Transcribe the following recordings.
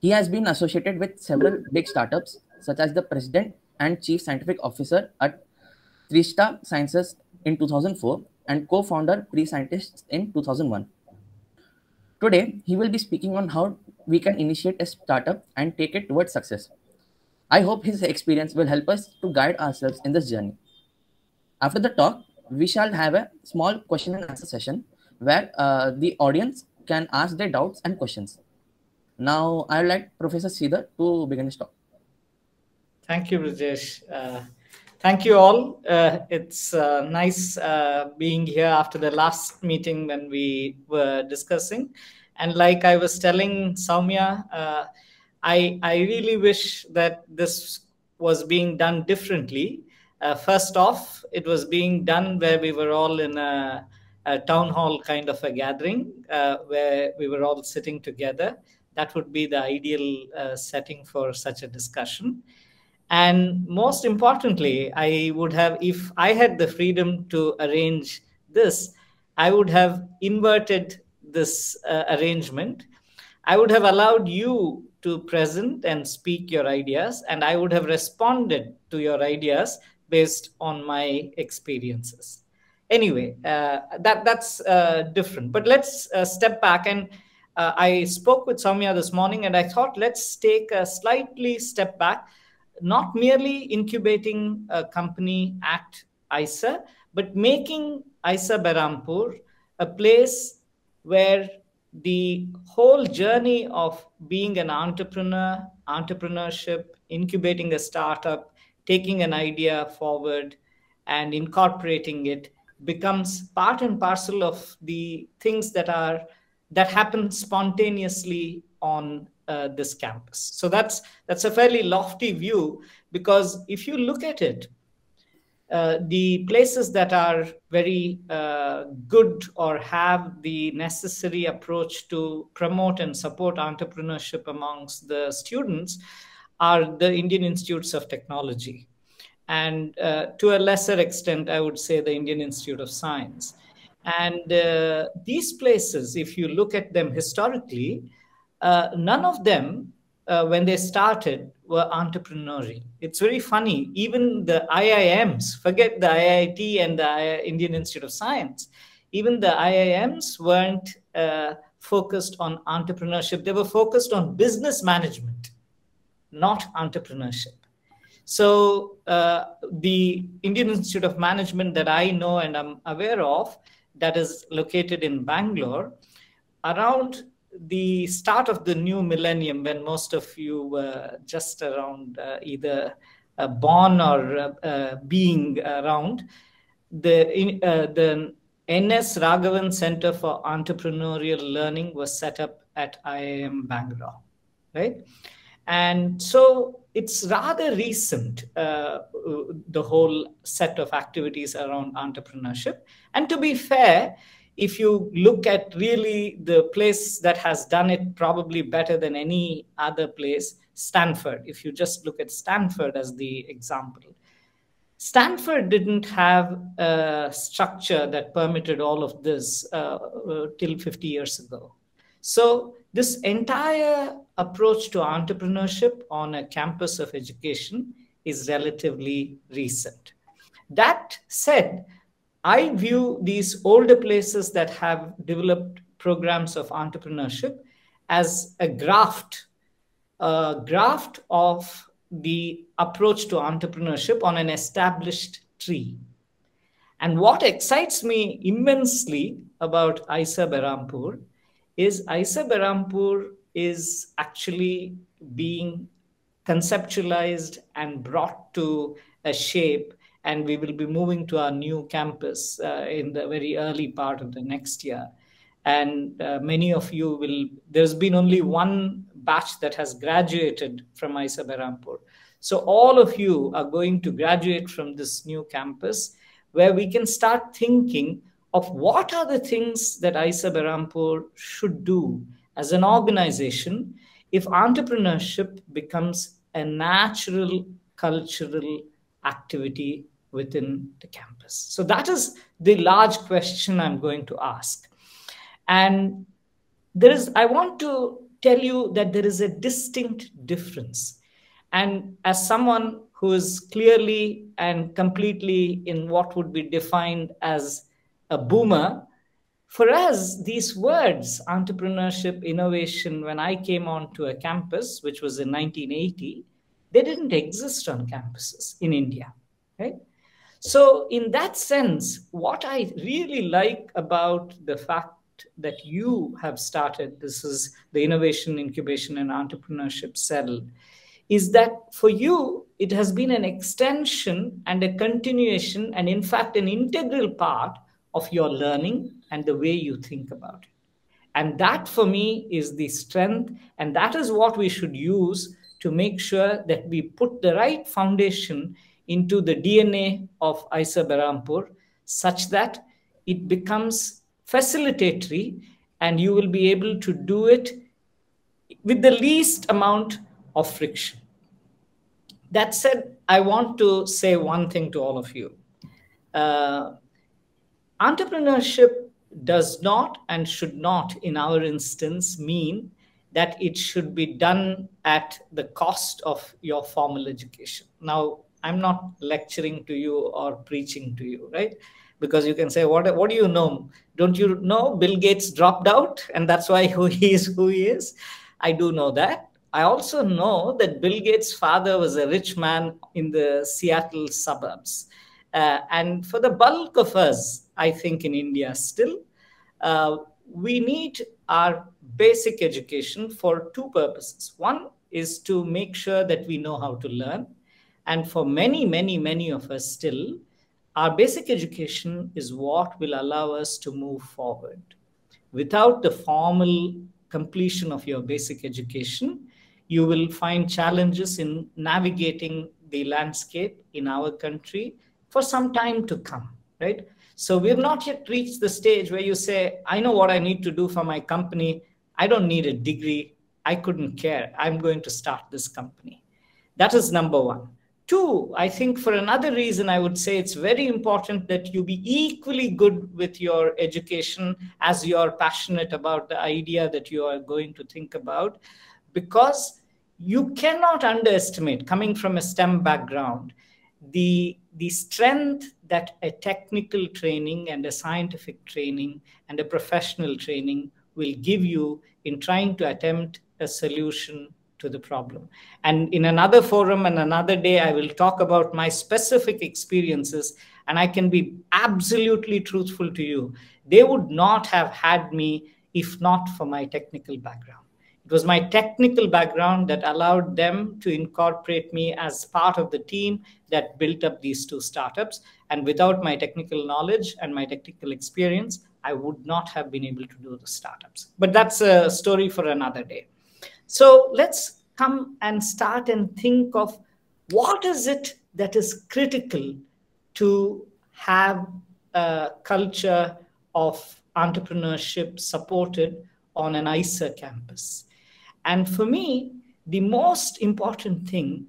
He has been associated with several big startups, such as the President and Chief Scientific Officer at Triesta Sciences in 2004 and Co-Founder PreScientis in 2001. Today, he will be speaking on how we can initiate a startup and take it towards success. I hope his experience will help us to guide ourselves in this journey. After the talk, we shall have a small question and answer session where the audience can ask their doubts and questions. Now, I would like Professor Sridhar to begin his talk. Thank you, Rajesh. Thank you all. It's nice being here after the last meeting when we were discussing. And like I was telling Soumya, I really wish that this was being done differently. First off, it was being done where we were all in a town hall kind of a gathering where we were all sitting together. That would be the ideal setting for such a discussion. And most importantly, I would have, if I had the freedom to arrange this, I would have inverted this arrangement. I would have allowed you to present and speak your ideas, and I would have responded to your ideas based on my experiences. Anyway, that's different. But let's step back. And I spoke with Soumya this morning, and I thought let's take a slightly step back. Not merely incubating a company at IISER, but making IISER Berhampur a place where the whole journey of being an entrepreneur, entrepreneurship, incubating a startup, taking an idea forward and incorporating it becomes part and parcel of the things that happen spontaneously on this campus. So that's a fairly lofty view, because if you look at it, the places that are very good or have the necessary approach to promote and support entrepreneurship amongst the students are the Indian Institutes of Technology. And to a lesser extent, I would say the Indian Institute of Science. And these places, if you look at them historically, none of them, when they started, were entrepreneurial. It's very funny. Even the IIMs, forget the IIT and the Indian Institute of Science, even the IIMs weren't focused on entrepreneurship. They were focused on business management, not entrepreneurship. So the Indian Institute of Management that I know and I'm aware of, that is located in Bangalore, around the start of the new millennium, when most of you were just around either born or being around, the N.S. Raghavan Center for Entrepreneurial Learning was set up at IIM Bangalore, right? And so it's rather recent, the whole set of activities around entrepreneurship. And to be fair, if you look at really the place that has done it probably better than any other place, Stanford, if you just look at Stanford as the example, Stanford didn't have a structure that permitted all of this till 50 years ago. So this entire approach to entrepreneurship on a campus of education is relatively recent. That said, I view these older places that have developed programs of entrepreneurship as a graft of the approach to entrepreneurship on an established tree. And what excites me immensely about IISER Berhampur is IISER Berhampur is actually being conceptualized and brought to a shape, and we will be moving to our new campus in the very early part of the next year. And many of you will, there's been only one batch that has graduated from IISER Berhampur. So all of you are going to graduate from this new campus, where we can start thinking of what are the things that IISER Berhampur should do as an organization if entrepreneurship becomes a natural cultural activity within the campus. So that is the large question I'm going to ask. And I want to tell you that there is a distinct difference. And as someone who is clearly and completely in what would be defined as a boomer, for us, these words, entrepreneurship, innovation, when I came onto a campus, which was in 1980, they didn't exist on campuses in India, right? So in that sense, what I really like about the fact that you have started, this is the Innovation, Incubation and Entrepreneurship Cell, is that for you, it has been an extension and a continuation, and in fact, an integral part of your learning and the way you think about it. And that for me is the strength, and that is what we should use to make sure that we put the right foundation into the DNA of IISER Berhampur, such that it becomes facilitatory and you will be able to do it with the least amount of friction. That said, I want to say one thing to all of you. Entrepreneurship does not and should not, in our instance, mean that it should be done at the cost of your formal education. Now, I'm not lecturing to you or preaching to you, right? Because you can say, what do you know? Don't you know Bill Gates dropped out and that's why he is who he is? I do know that. I also know that Bill Gates' father was a rich man in the Seattle suburbs. And for the bulk of us, I think in India still, we need our basic education for two purposes. One is to make sure that we know how to learn. And for many, many, many of us still, our basic education is what will allow us to move forward. Without the formal completion of your basic education, you will find challenges in navigating the landscape in our country for some time to come, right? So we have not yet reached the stage where you say, I know what I need to do for my company. I don't need a degree. I couldn't care. I'm going to start this company. That is number one. Two, I think for another reason, I would say it's very important that you be equally good with your education as you are passionate about the idea that you are going to think about, because you cannot underestimate, coming from a STEM background, the strength that a technical training and a scientific training and a professional training will give you in trying to attempt a solution to the problem. And in another forum and another day, I will talk about my specific experiences, and I can be absolutely truthful to you. They would not have had me if not for my technical background. It was my technical background that allowed them to incorporate me as part of the team that built up these two startups. And without my technical knowledge and my technical experience, I would not have been able to do the startups. But that's a story for another day. So let's come and start and think of what is it that is critical to have a culture of entrepreneurship supported on an IISER campus. And for me, the most important thing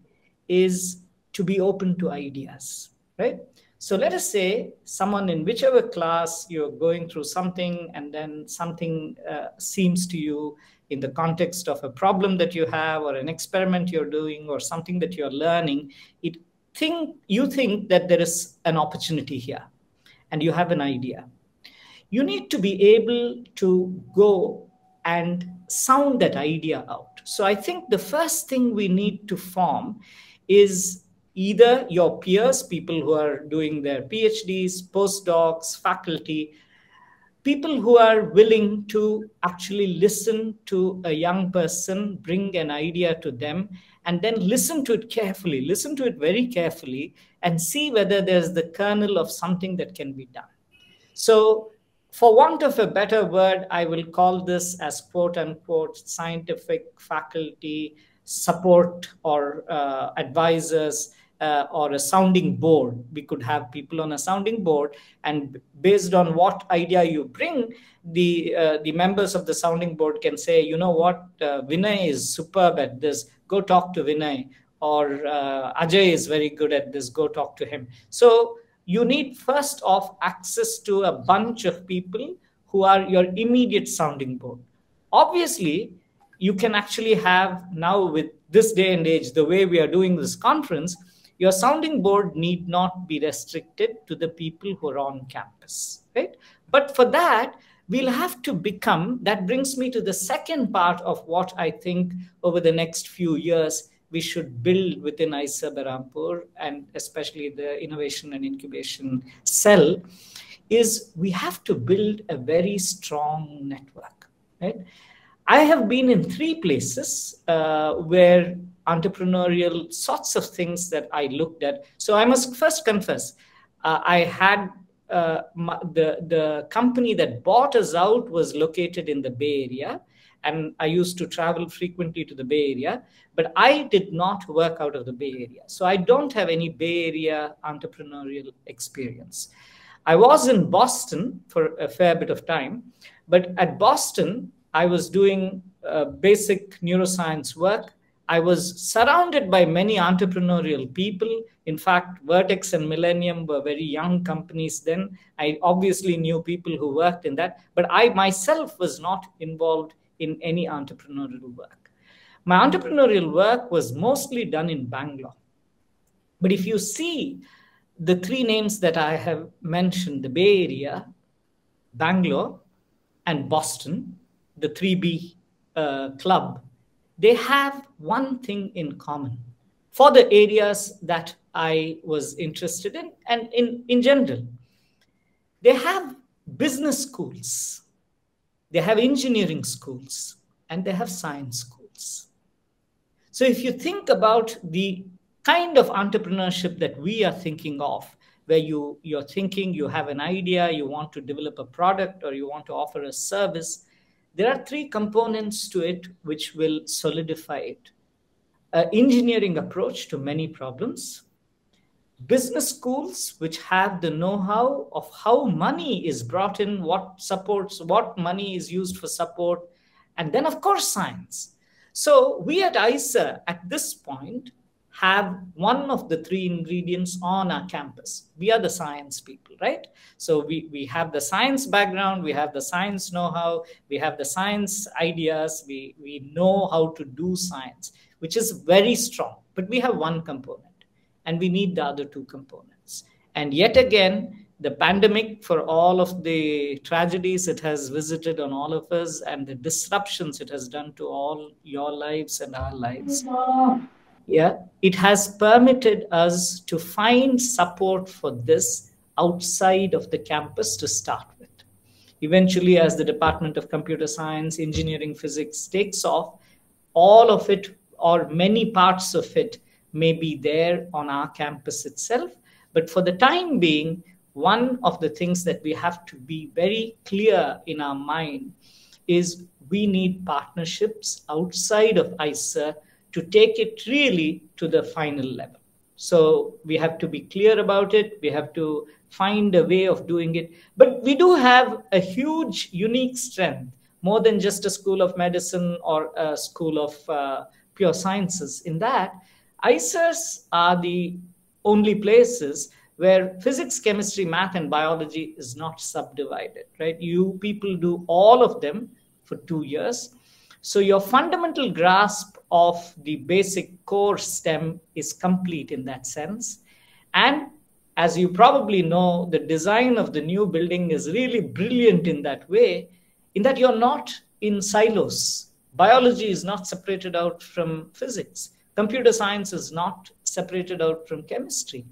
is to be open to ideas, right? So let us say someone in whichever class you're going through something, and then something seems to you in the context of a problem that you have or an experiment you're doing or something that you're learning, you think that there is an opportunity here and you have an idea. You need to be able to go and sound that idea out. So I think the first thing we need to form is either your peers, people who are doing their PhDs, postdocs, faculty, people who are willing to actually listen to a young person, bring an idea to them, and then listen to it carefully, listen to it very carefully, and see whether there's the kernel of something that can be done. So for want of a better word, I will call this as quote unquote scientific faculty support or advisors or a sounding board. We could have people on a sounding board, and based on what idea you bring, the members of the sounding board can say, you know what, Vinay is superb at this, go talk to Vinay, or Ajay is very good at this, go talk to him. So you need first off access to a bunch of people who are your immediate sounding board. Obviously, you can actually have now, with this day and age, the way we are doing this conference, your sounding board need not be restricted to the people who are on campus, right? But for that, we'll have to become, that brings me to the second part of what I think over the next few years we should build within IISER Berhampur, and especially the innovation and incubation cell, is we have to build a very strong network, right? I have been in 3 places where entrepreneurial sorts of things that I looked at. So I must first confess, I had the company that bought us out was located in the Bay Area, and I used to travel frequently to the Bay Area, but I did not work out of the Bay Area. So I don't have any Bay Area entrepreneurial experience. I was in Boston for a fair bit of time, but at Boston, I was doing basic neuroscience work. I was surrounded by many entrepreneurial people. In fact, Vertex and Millennium were very young companies then. I obviously knew people who worked in that, but I myself was not involved in any entrepreneurial work. My entrepreneurial work was mostly done in Bangalore. But if you see the 3 names that I have mentioned, the Bay Area, Bangalore, and Boston, the 3B club, they have one thing in common for the areas that I was interested in, and in general. They have business schools, they have engineering schools, and they have science schools. So if you think about the kind of entrepreneurship that we are thinking of, where you're thinking, you have an idea, you want to develop a product, or you want to offer a service, there are 3 components to it which will solidify it. An engineering approach to many problems, business schools which have the know-how of how money is brought in, what supports, what money is used for support, and then of course science. So we at IISER at this point have one of the 3 ingredients on our campus. We are the science people, right? So we have the science background, we have the science know-how, we have the science ideas, we know how to do science, which is very strong. But we have one component, and we need the other 2 components. And yet again, the pandemic, for all of the tragedies it has visited on all of us and the disruptions it has done to all your lives and our lives, it has permitted us to find support for this outside of the campus to start with. Eventually, as the Department of Computer Science, Engineering, Physics takes off, all of it or many parts of it may be there on our campus itself. But for the time being, one of the things that we have to be very clear in our mind is we need partnerships outside of IISER to take it really to the final level. So we have to be clear about it. We have to find a way of doing it. But we do have a huge, unique strength, more than just a school of medicine or a school of pure sciences, in that IISERs are the only places where physics, chemistry, math, and biology is not subdivided, right? You people do all of them for 2 years. So your fundamental grasp of the basic core STEM is complete in that sense. And as you probably know, the design of the new building is really brilliant in that way, in that you're not in silos. Biology is not separated out from physics. Computer science is not separated out from chemistry.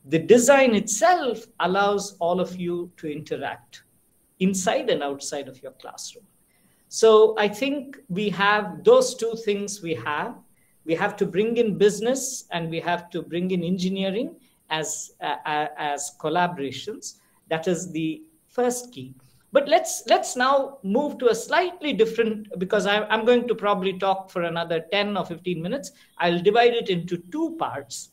The design itself allows all of you to interact inside and outside of your classroom. So I think we have those 2 things we have. We have to bring in business and we have to bring in engineering as collaborations. That is the first key. But let's now move to a slightly different, because I'm going to probably talk for another 10 or 15 minutes. I'll divide it into 2 parts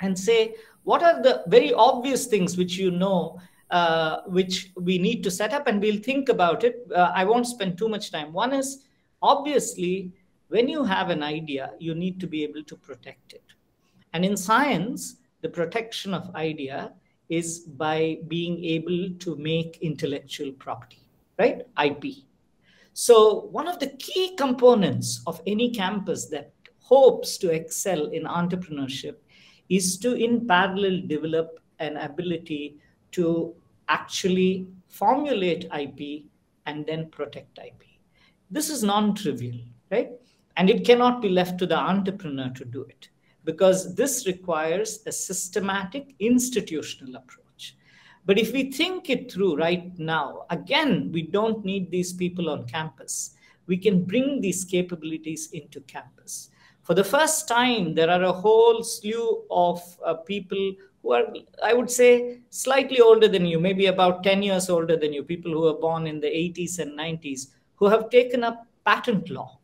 and say, what are the very obvious things which you know, which we need to set up, and we'll think about it. I won't spend too much time. One is, obviously, when you have an idea, you need to be able to protect it. And in science, the protection of idea is by being able to make intellectual property, right? IP. So one of the key components of any campus that hopes to excel in entrepreneurship is to in parallel develop an ability to actually formulate IP and then protect IP. This is non-trivial, right? And it cannot be left to the entrepreneur to do it, because this requires a systematic institutional approach. But if we think it through right now, again, we don't need these people on campus. We can bring these capabilities into campus. For the first time, there are a whole slew of people who are, I would say, slightly older than you, maybe about 10 years older than you, people who were born in the 80s and 90s, who have taken up patent law.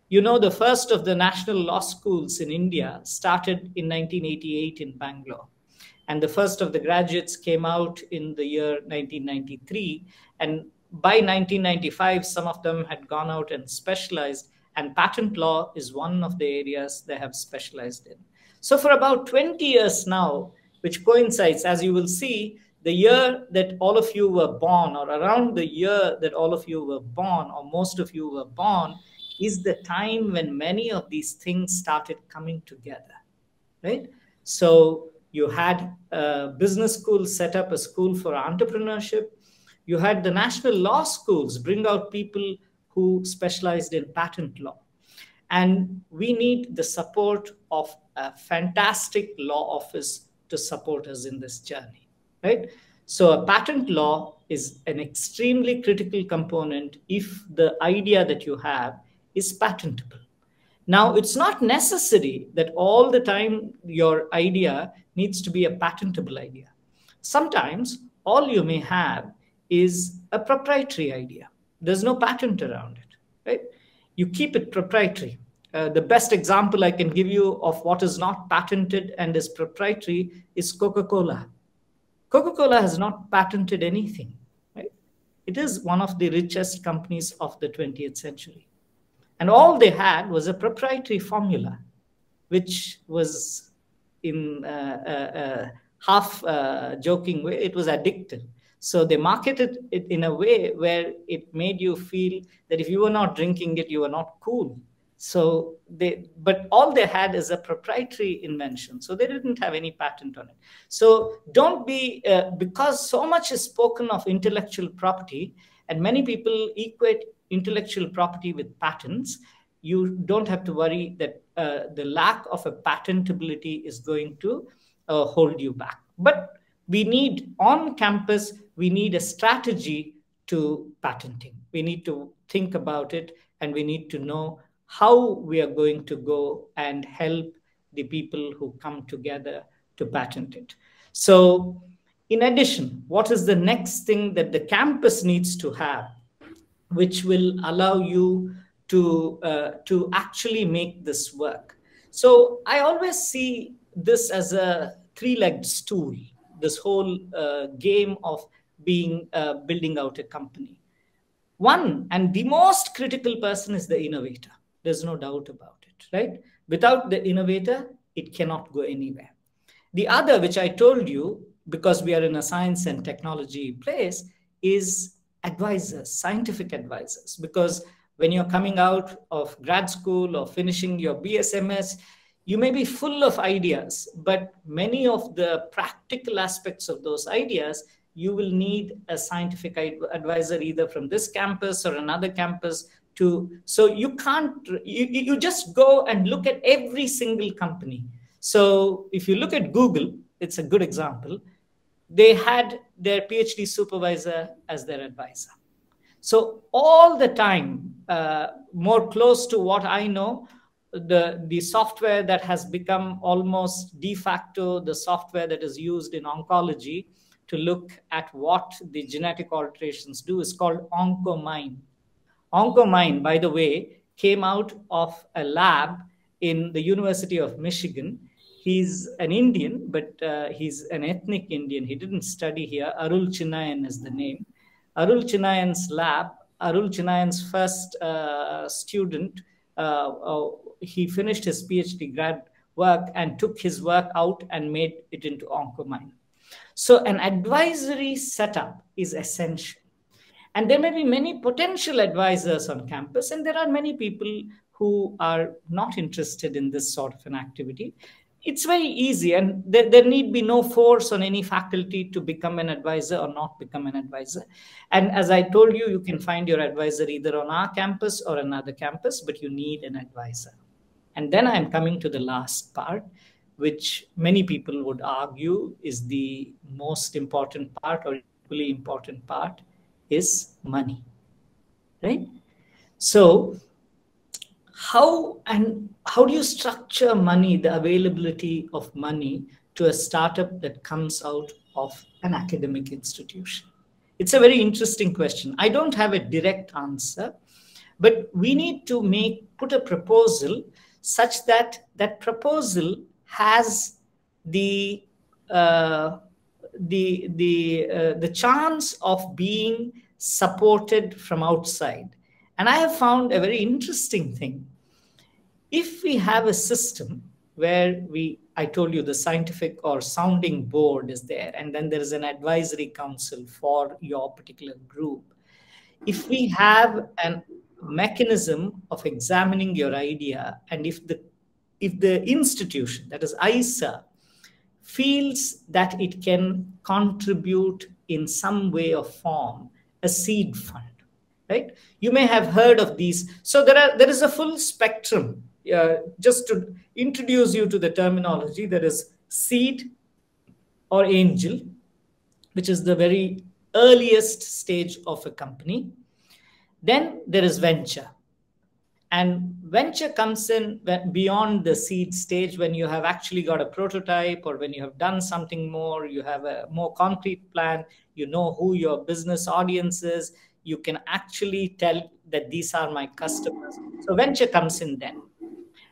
You know, the first of the national law schools in India started in 1988 in Bangalore. And the first of the graduates came out in the year 1993. And by 1995, some of them had gone out and specialized. And patent law is one of the areas they have specialized in. So for about 20 years now, which coincides, as you will see, the year that all of you were born, or around the year that all of you were born, or most of you were born, is the time when many of these things started coming together, right? So you had a business school set up a school for entrepreneurship. You had the national law schools bring out people who specialized in patent law. And we need the support of a fantastic law office to support us in this journey, right? So a patent law is an extremely critical component if the idea that you have is patentable. Now, it's not necessary that all the time your idea needs to be a patentable idea. Sometimes all you may have is a proprietary idea. There's no patent around it, right? You keep it proprietary. The best example I can give you of what is not patented and is proprietary is Coca-Cola. Coca-Cola has not patented anything, right? It is one of the richest companies of the 20th century. And all they had was a proprietary formula, which was in a half joking way, it was addictive. So they marketed it in a way where it made you feel that if you were not drinking it, you were not cool. So but all they had is a proprietary invention. So they didn't have any patent on it. So don't be, because so much is spoken of intellectual property, and many people equate intellectual property with patents, you don't have to worry that the lack of a patentability is going to hold you back. But we need, on campus, we need a strategy to patenting. We need to think about it, and we need to know how we are going to go and help the people who come together to patent it. So in addition, what is the next thing that the campus needs to have, which will allow you to actually make this work? So I always see this as a three-legged stool, this whole game of building out a company. One, and the most critical person, is the innovator. There's no doubt about it, right? Without the innovator, it cannot go anywhere. The other, which I told you, because we are in a science and technology place, is advisors, scientific advisors. Because when you're coming out of grad school or finishing your BSMS, you may be full of ideas, but many of the practical aspects of those ideas, you will need a scientific advisor either from this campus or another campus so you can't, you just go and look at every single company. So if you look at Google, it's a good example. They had their PhD supervisor as their advisor. So all the time, more close to what I know, the software that has become almost de facto, the software that is used in oncology to look at what the genetic alterations do, is called OncoMine. OncoMine, by the way, came out of a lab in the University of Michigan. He's an Indian, but he's an ethnic Indian. He didn't study here. Arul Chinnayan is the name. Arul Chinnayan's lab, Arul Chinnayan's first student, he finished his PhD grad work and took his work out and made it into OncoMine. So an advisory setup is essential. And there may be many potential advisors on campus, and there are many people who are not interested in this sort of an activity. It's very easy, and there need be no force on any faculty to become an advisor or not become an advisor. And as I told you, you can find your advisor either on our campus or another campus, but you need an advisor. And then I'm coming to the last part, which many people would argue is the most important part or equally important part, is money, right? So how do you structure money, the availability of money to a startup that comes out of an academic institution? It's a very interesting question. I don't have a direct answer, but we need to put a proposal such that that proposal has the chance of being supported from outside. And I have found a very interesting thing. If we have a system where I told you the scientific or sounding board is there, and then there is an advisory council for your particular group. If we have a mechanism of examining your idea, and if the institution, that is IISER, feels that it can contribute in some way or form a seed fund, right? You may have heard of these. So there is a full spectrum. Just to introduce you to the terminology, there is seed or angel, which is the very earliest stage of a company. Then there is venture. And venture comes in beyond the seed stage, when you have actually got a prototype, or when you have done something more, you have a more concrete plan, you know who your business audience is, you can actually tell that these are my customers. So venture comes in then.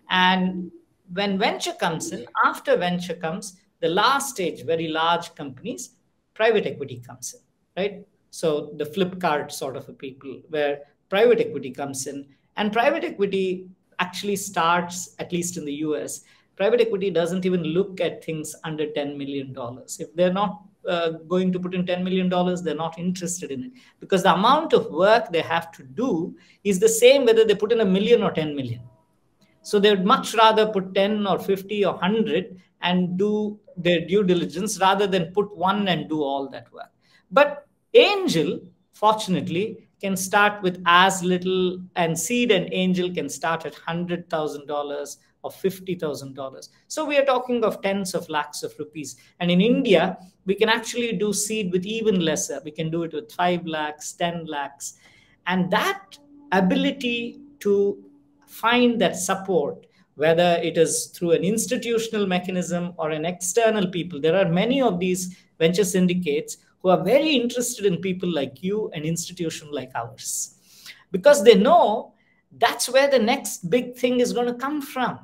And when venture comes in, after venture comes the last stage, very large companies, private equity comes in, right? So the Flipkart sort of a people, where private equity comes in. And private equity actually starts, at least in the US, private equity doesn't even look at things under $10 million. If they're not going to put in $10 million, they're not interested in it, because the amount of work they have to do is the same whether they put in 1 million or 10 million. So they would much rather put 10 or 50 or 100 and do their due diligence rather than put one and do all that work. But angel, fortunately, can start with as little, and seed and angel can start at $100,000 or $50,000. So we are talking of tens of lakhs of rupees. And in India, we can actually do seed with even lesser. We can do it with 5 lakhs, 10 lakhs. And that ability to find that support, whether it is through an institutional mechanism or an external people. There are many of these venture syndicates who are very interested in people like you, an institution like ours, because they know that's where the next big thing is going to come from.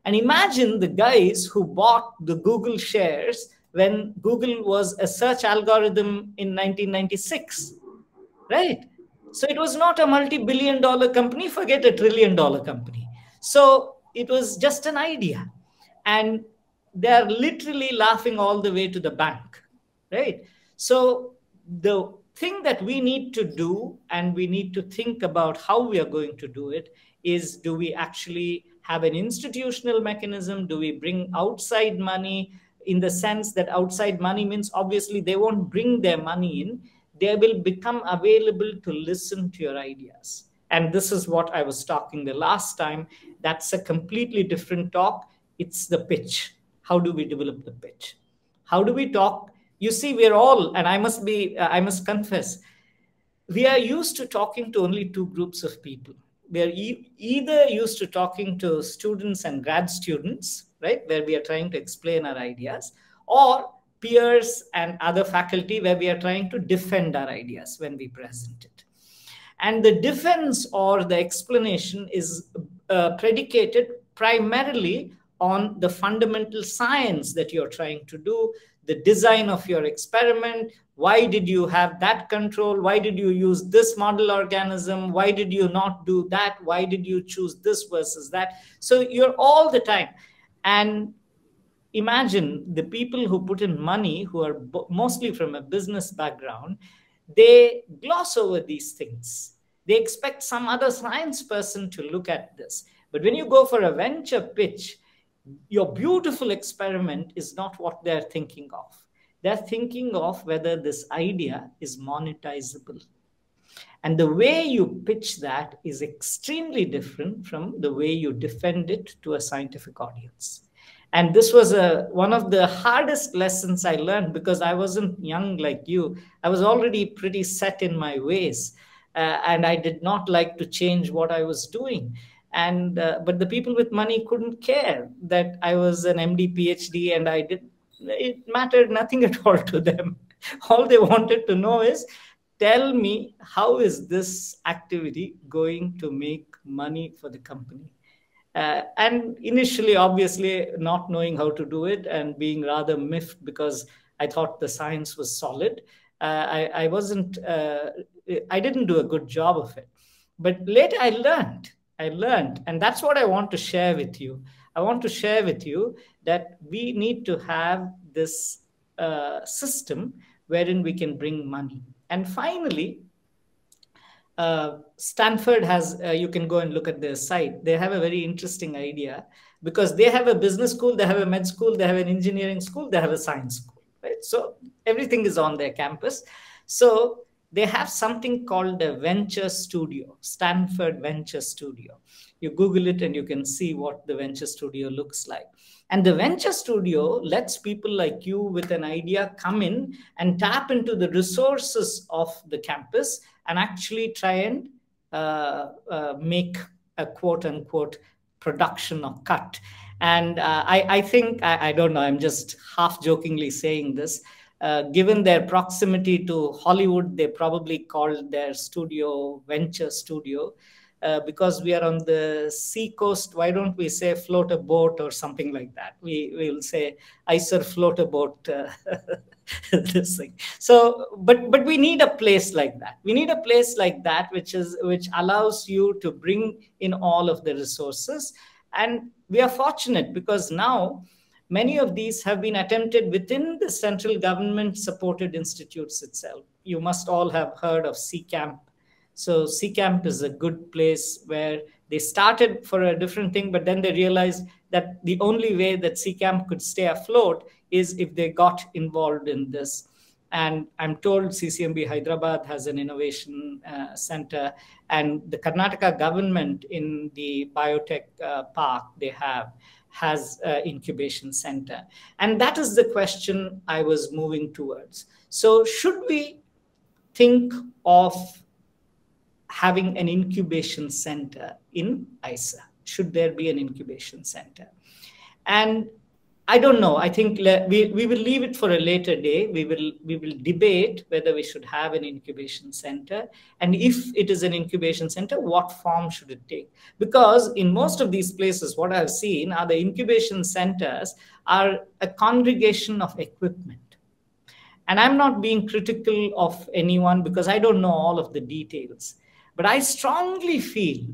And imagine the guys who bought the Google shares when Google was a search algorithm in 1996, right? So it was not a multi-billion-dollar company, forget a trillion-dollar company. So it was just an idea. And they're literally laughing all the way to the bank, right? So the thing that we need to do, and we need to think about how we are going to do it, is do we actually have an institutional mechanism? Do we bring outside money, in the sense that outside money means obviously they won't bring their money in. They will become available to listen to your ideas. And this is what I was talking the last time. That's a completely different talk. It's the pitch. How do we develop the pitch? How do we talk? You see, we're all, and I must confess, we are used to talking to only two groups of people. We are either used to talking to students and grad students, right, where we are trying to explain our ideas, or peers and other faculty, where we are trying to defend our ideas when we present it. And the defense or the explanation is predicated primarily on the fundamental science that you're trying to do, the design of your experiment. Why did you have that control? Why did you use this model organism? Why did you not do that? Why did you choose this versus that? So you're all the time. And imagine the people who put in money, who are mostly from a business background, they gloss over these things. They expect some other science person to look at this. But when you go for a venture pitch, your beautiful experiment is not what they're thinking of. They're thinking of whether this idea is monetizable. And the way you pitch that is extremely different from the way you defend it to a scientific audience. And this was one of the hardest lessons I learned, because I wasn't young like you. I was already pretty set in my ways, and I did not like to change what I was doing. And but the people with money couldn't care that I was an MD, PhD, and it mattered nothing at all to them. All they wanted to know is, tell me, how is this activity going to make money for the company? And initially, obviously, not knowing how to do it and being rather miffed because I thought the science was solid, I didn't do a good job of it. But later I learned, and that's what I want to share with you. I want to share with you that we need to have this system wherein we can bring money. And finally, Stanford has, you can go and look at their site. They have a very interesting idea, because they have a business school, they have a med school, they have an engineering school, they have a science school, right? So everything is on their campus. So they have something called a venture studio, Stanford Venture Studio. You Google it and you can see what the venture studio looks like. And the venture studio lets people like you with an idea come in and tap into the resources of the campus and actually try and make a quote unquote production or cut. And I think, I don't know, I'm just half jokingly saying this, given their proximity to Hollywood, they probably called their studio Venture Studio. Because we are on the sea coast, why don't we say float a boat or something like that? We will say IISER float a boat, this thing. So, but we need a place like that. We need a place like that which allows you to bring in all of the resources. And we are fortunate because now many of these have been attempted within the central government supported institutes itself. You must all have heard of CCAMP. So CCAMP is a good place where they started for a different thing, but then they realized that the only way that CCAMP could stay afloat is if they got involved in this. And I'm told CCMB Hyderabad has an innovation center, and the Karnataka government in the biotech park has an incubation center. And that is the question I was moving towards. So should we think of having an incubation center in IISER? Should there be an incubation center? And I don't know. I think we will leave it for a later day. We will debate whether we should have an incubation center. And if it is an incubation center, what form should it take? Because in most of these places, what I've seen are the incubation centers are a congregation of equipment. And I'm not being critical of anyone because I don't know all of the details. But I strongly feel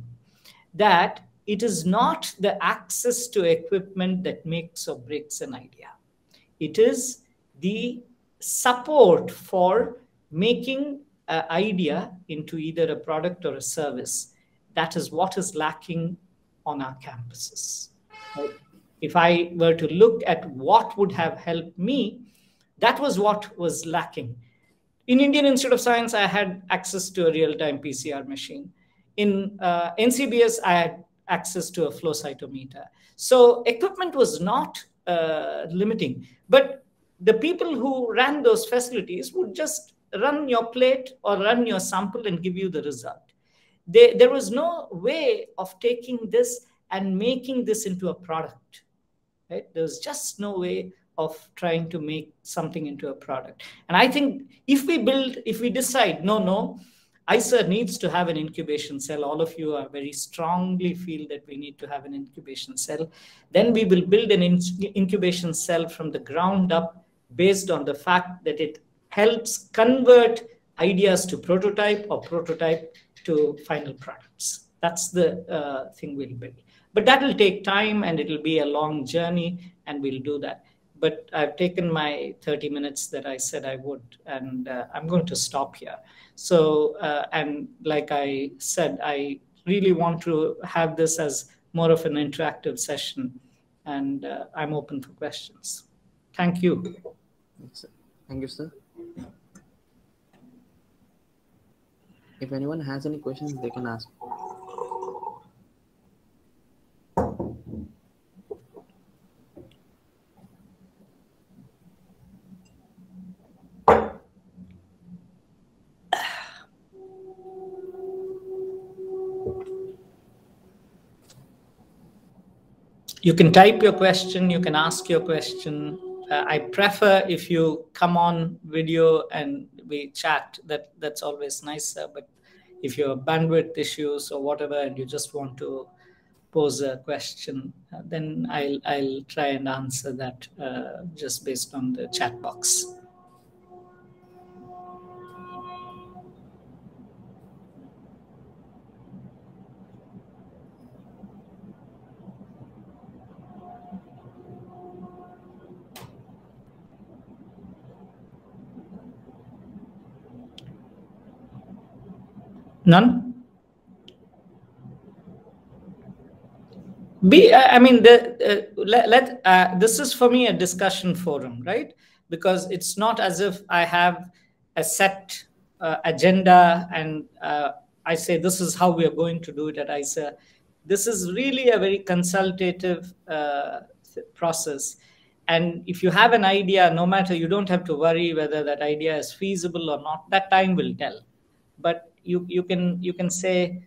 that it is not the access to equipment that makes or breaks an idea. It is the support for making an idea into either a product or a service. That is what is lacking on our campuses. If I were to look at what would have helped me, that was what was lacking. In Indian Institute of Science, I had access to a real-time PCR machine. In NCBS, I had access to a flow cytometer. So equipment was not limiting, but the people who ran those facilities would just run your plate or run your sample and give you the result. There was no way of taking this and making this into a product. Right? There was just no way of trying to make something into a product. And I think if we decide, no, IISER needs to have an incubation cell, all of you are very strongly feel that we need to have an incubation cell, then we will build an incubation cell from the ground up based on the fact that it helps convert ideas to prototype or prototype to final products. That's the thing we'll build. But that will take time and it will be a long journey and we'll do that. but I've taken my 30 minutes that I said I would, and I'm going to stop here. So, and like I said, I really want to have this as more of an interactive session, and I'm open for questions. Thank you. Thank you, sir. If anyone has any questions, they can ask. You can type your question, you can ask your question. I prefer if you come on video and we chat, that's always nicer. But if you have bandwidth issues or whatever, and you just want to pose a question, then I'll try and answer that just based on the chat box. None? I mean, this is for me a discussion forum, right? Because it's not as if I have a set agenda and I say this is how we are going to do it at IISER. This is really a very consultative process. And if you have an idea, no matter, you don't have to worry whether that idea is feasible or not. That time will tell. But you can say,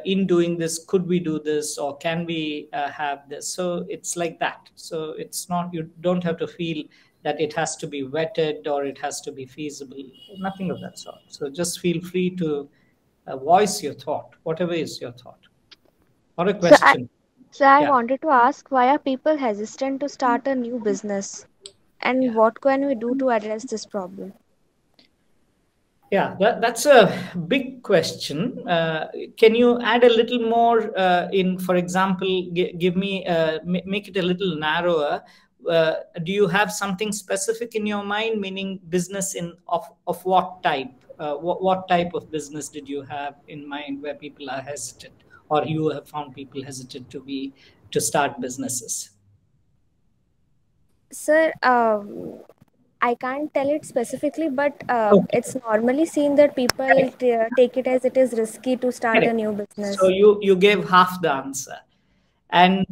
in doing this, could we do this, or can we have this? So it's like that. So it's not, you don't have to feel that it has to be vetted or it has to be feasible, nothing of that sort. So just feel free to voice your thought, whatever is your thought or a question. So I wanted to ask, why are people hesitant to start a new business, and what can we do to address this problem? Yeah, that's a big question. Can you add a little more in, for example, give me, make it a little narrower. Do you have something specific in your mind, meaning business of what type? What type of business did you have in mind where people are hesitant, or you have found people hesitant to start businesses? Sir, I can't tell it specifically, but it's normally seen that people take it as it is risky to start a new business. So you gave half the answer. And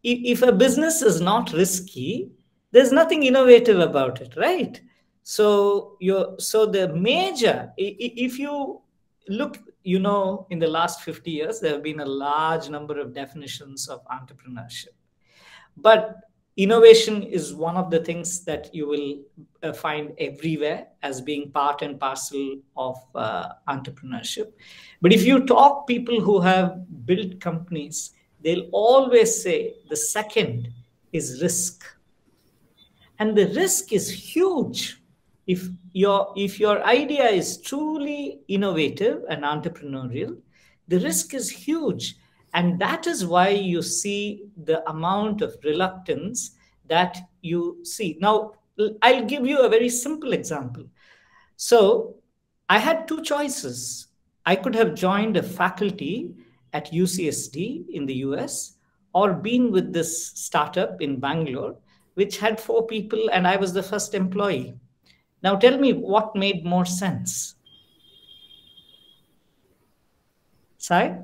if a business is not risky, there's nothing innovative about it, right? So the major, if you look, in the last 50 years, there have been a large number of definitions of entrepreneurship. But innovation is one of the things that you will find everywhere as being part and parcel of entrepreneurship. But if you talk people who have built companies, they'll always say the second is risk. And the risk is huge. If your idea is truly innovative and entrepreneurial, the risk is huge. And that is why you see the amount of reluctance that you see. Now, I'll give you a very simple example. So I had two choices. I could have joined a faculty at UCSD in the US, or been with this startup in Bangalore, which had 4 people, and I was the first employee. Now tell me what made more sense. Sai?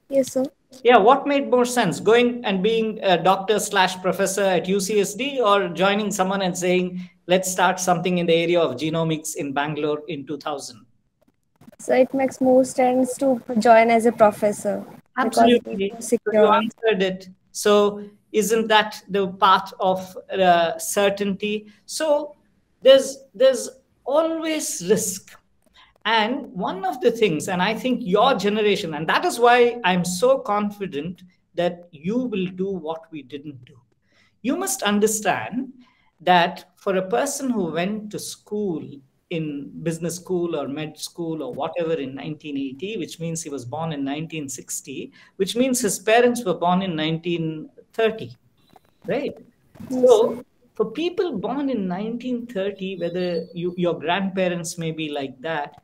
Yes, sir. Yeah, what made more sense? Going and being a doctor/professor at UCSD, or joining someone and saying, let's start something in the area of genomics in Bangalore in 2000? So it makes more sense to join as a professor. Absolutely. So you answered it. So isn't that the path of certainty? So there's always risk. And one of the things, and I think your generation, and that is why I'm so confident that you will do what we didn't do. You must understand that for a person who went to school, in business school or med school or whatever in 1980, which means he was born in 1960, which means his parents were born in 1930, right? So For people born in 1930, whether your grandparents may be like that,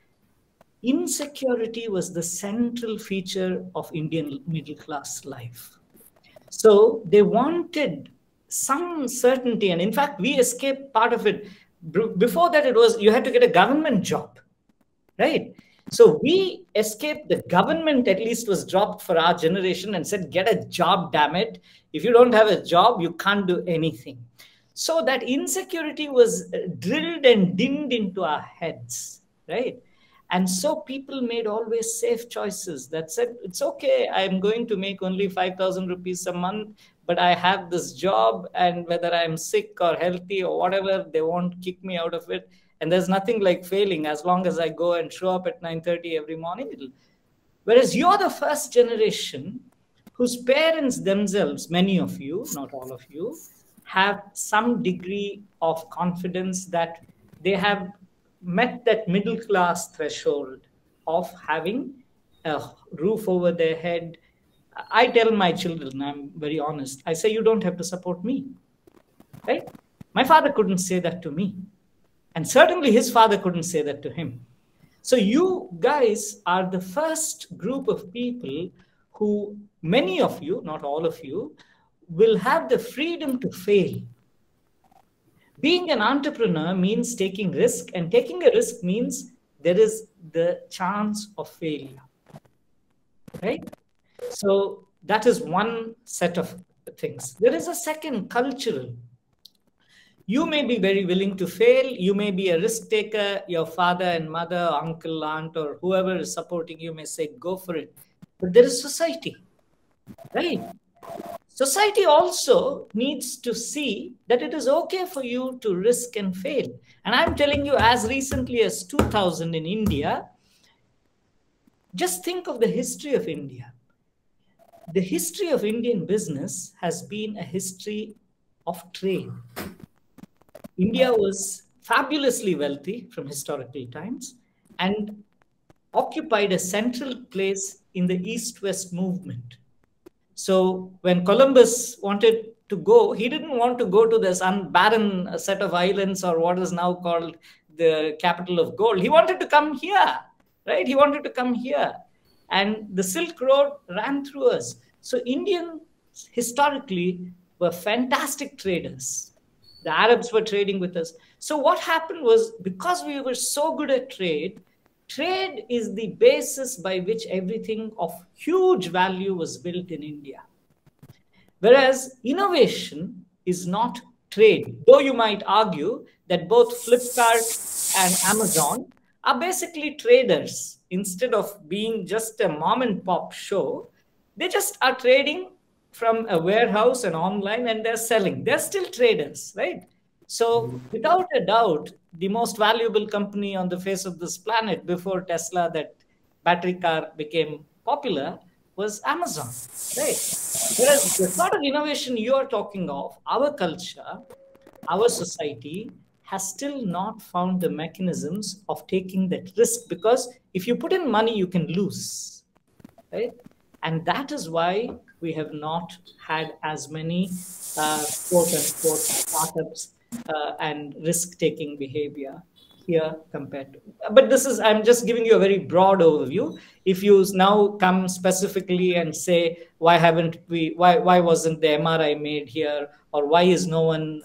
insecurity was the central feature of Indian middle class life. So they wanted some certainty. And in fact, we escaped part of it. Before that, it was you had to get a government job, right? So we escaped. The government at least was dropped for our generation and said, get a job, damn it. If you don't have a job, you can't do anything. So that insecurity was drilled and dinned into our heads, right? And so people made always safe choices that said, it's okay, I'm going to make only 5,000 rupees a month, but I have this job, and whether I'm sick or healthy or whatever, they won't kick me out of it. And there's nothing like failing as long as I go and show up at 9:30 every morning. Whereas you're the first generation whose parents themselves, many of you, not all of you, have some degree of confidence that they have met that middle class threshold of having a roof over their head. I tell my children, I'm very honest, I say, you don't have to support me, right? My father couldn't say that to me. And certainly his father couldn't say that to him. So you guys are the first group of people who, many of you, not all of you, will have the freedom to fail. Being an entrepreneur means taking risk, and taking a risk means there is the chance of failure, right? So that is one set of things. There is a second, cultural. You may be very willing to fail. You may be a risk taker. Your father and mother, uncle, aunt, or whoever is supporting you may say, go for it. But there is society, right? Society also needs to see that it is okay for you to risk and fail. And I'm telling you, as recently as 2000 in India, just think of the history of India. The history of Indian business has been a history of trade. India was fabulously wealthy from historical times and occupied a central place in the East-West movement. So when Columbus wanted to go, he didn't want to go to this barren set of islands or what is now called the capital of gold. He wanted to come here, right? He wanted to come here. And the Silk Road ran through us. So Indians historically were fantastic traders. The Arabs were trading with us. So what happened was, because we were so good at trade, trade is the basis by which everything of huge value was built in India. Whereas innovation is not trade, though you might argue that both Flipkart and Amazon are basically traders. Instead of being just a mom and pop show, they just are trading from a warehouse and online, and they're selling. They're still traders, right? So without a doubt, the most valuable company on the face of this planet before Tesla, that battery car, became popular was Amazon, right? Whereas the sort of innovation you are talking of, our culture, our society has still not found the mechanisms of taking that risk, because if you put in money, you can lose, right? And that is why we have not had as many quote-unquote startups and risk-taking behavior here compared to. But this is, I'm just giving you a very broad overview. If you now come specifically and say, why wasn't the MRI made here? Or why is no one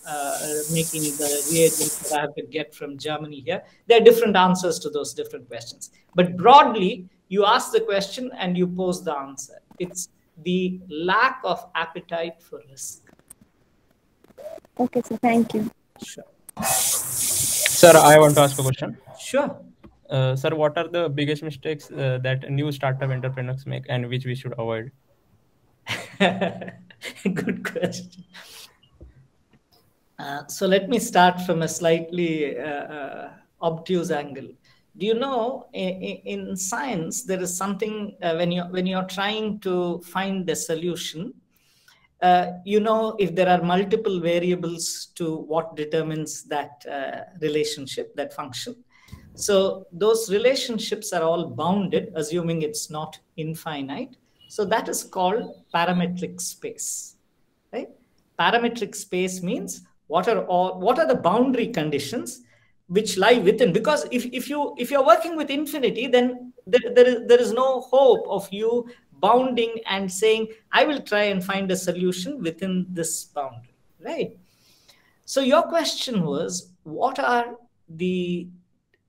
making the reagents that I have to get from Germany here? There are different answers to those different questions. But broadly, you ask the question and you pose the answer. It's the lack of appetite for risk. Okay, so thank you. Sure. Sir, I want to ask a question. Sure. Sir, what are the biggest mistakes that new startup entrepreneurs make and which we should avoid? Good question. So let me start from a slightly obtuse angle. Do you know, in science, there is something when you're trying to find a solution, you know, if there are multiple variables to what determines that relationship, that function. So those relationships are all bounded, assuming it's not infinite. So that is called parametric space, right? Parametric space means What are the boundary conditions which lie within? Because if you're working with infinity, then there is no hope of you bounding and saying, I will try and find a solution within this boundary, right? So your question was, what are the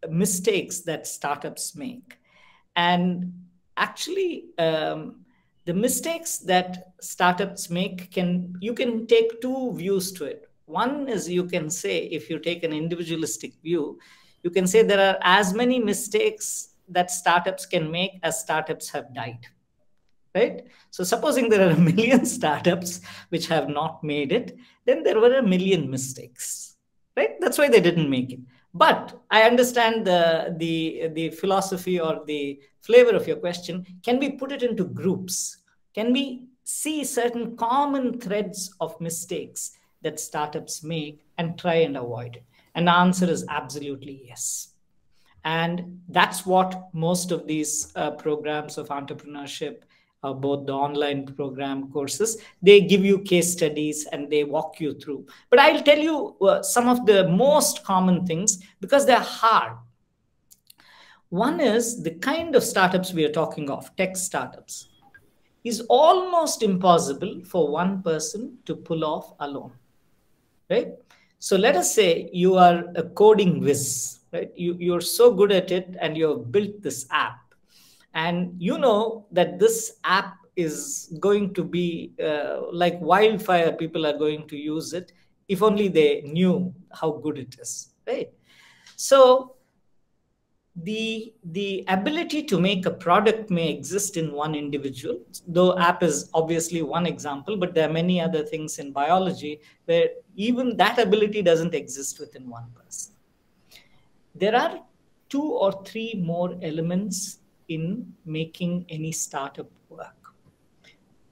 mistakes that startups make? And actually, the mistakes that startups make, you can take two views to it. One is, you can say, if you take an individualistic view, you can say there are as many mistakes that startups can make as startups have died, right? So supposing there are 1 million startups which have not made it, then there were 1 million mistakes, right? That's why they didn't make it. But I understand the philosophy or the flavor of your question. Can we put it into groups? Can we see certain common threads of mistakes that startups make and try and avoid it? And the answer is absolutely yes. And that's what most of these programs of entrepreneurship, both the online program courses, they give you case studies and they walk you through. But I'll tell you some of the most common things, because they're hard. One is the kind of startups we are talking of, tech startups, is almost impossible for one person to pull off alone, right? So let us say you are a coding whiz, right? You're so good at it and you've built this app. And you know that this app is going to be like wildfire. People are going to use it if only they knew how good it is, right? So the ability to make a product may exist in one individual, though app is obviously one example, but there are many other things in biology where even that ability doesn't exist within one person. There are 2 or 3 more elements in making any startup work.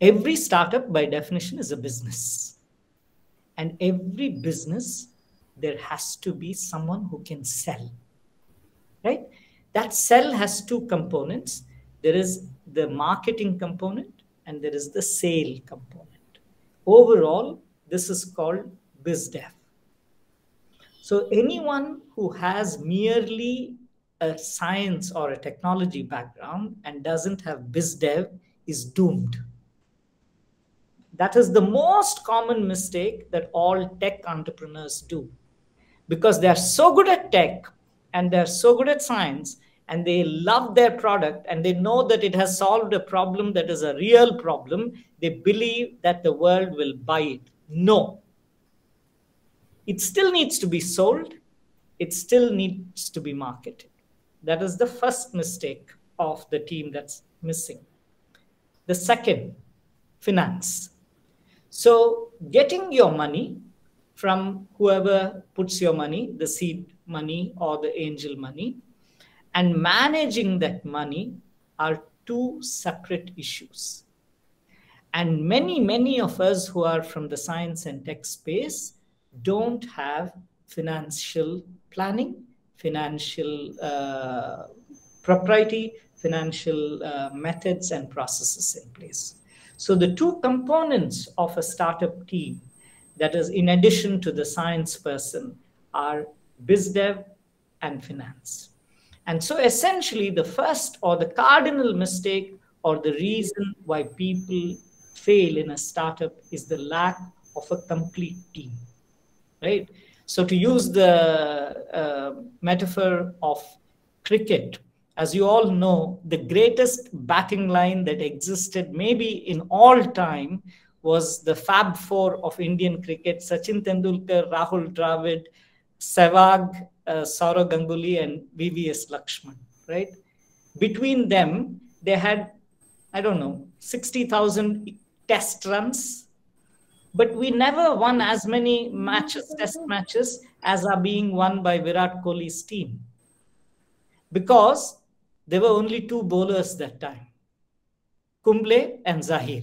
Every startup, by definition, is a business. And every business, there has to be someone who can sell, right? That sell has 2 components. There is the marketing component and there is the sale component. Overall, this is called biz dev. So anyone who has merely a science or a technology background and doesn't have biz dev is doomed. That is the most common mistake that all tech entrepreneurs do, because they are so good at tech and they're so good at science and they love their product and they know that it has solved a problem that is a real problem. They believe that the world will buy it. No. It still needs to be sold. It still needs to be marketed. That is the first mistake of the team that's missing. The second, finance. So getting your money from whoever puts your money, the seed money or the angel money, and managing that money are 2 separate issues. And many of us who are from the science and tech space don't have financial planning, financial propriety, financial methods and processes in place. So the 2 components of a startup team, that is in addition to the science person, are biz dev and finance. And so essentially the first or the cardinal mistake or the reason why people fail in a startup is the lack of a complete team, right? So to use the metaphor of cricket, as you all know, the greatest batting line that existed maybe in all time was the Fab Four of Indian cricket: Sachin Tendulkar, Rahul Dravid, Sehwag, Saurav Ganguly, and VVS Lakshman, right? Between them, they had, 60,000 test runs, but we never won as many test matches as are being won by Virat Kohli's team, because there were only 2 bowlers that time, Kumble and Zahir.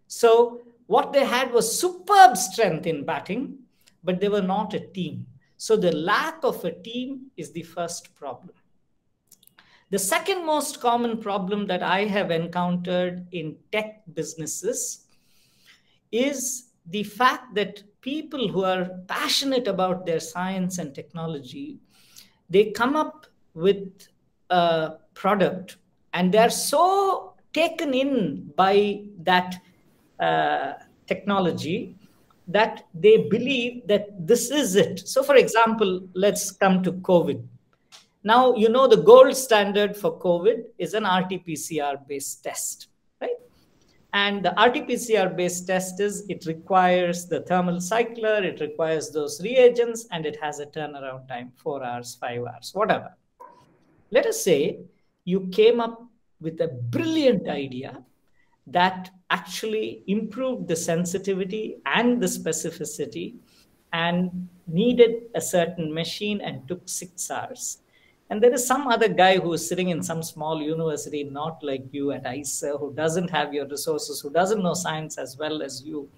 So what they had was superb strength in batting, but they were not a team. So the lack of a team is the first problem. The second most common problem that I have encountered in tech businesses is the fact that people who are passionate about their science and technology, they come up with a product and they're so taken in by that technology that they believe that this is it. So for example, let's come to COVID. Now, you know, the gold standard for COVID is an RT-PCR based test, right? And the RT-PCR based test is, it requires the thermal cycler, it requires those reagents, and it has a turnaround time, 4 hours, 5 hours, whatever. Let us say you came up with a brilliant idea that actually improved the sensitivity and the specificity and needed a certain machine and took 6 hours. And there is some other guy who is sitting in some small university, not like you at IISER, who doesn't have your resources, who doesn't know science as well as you.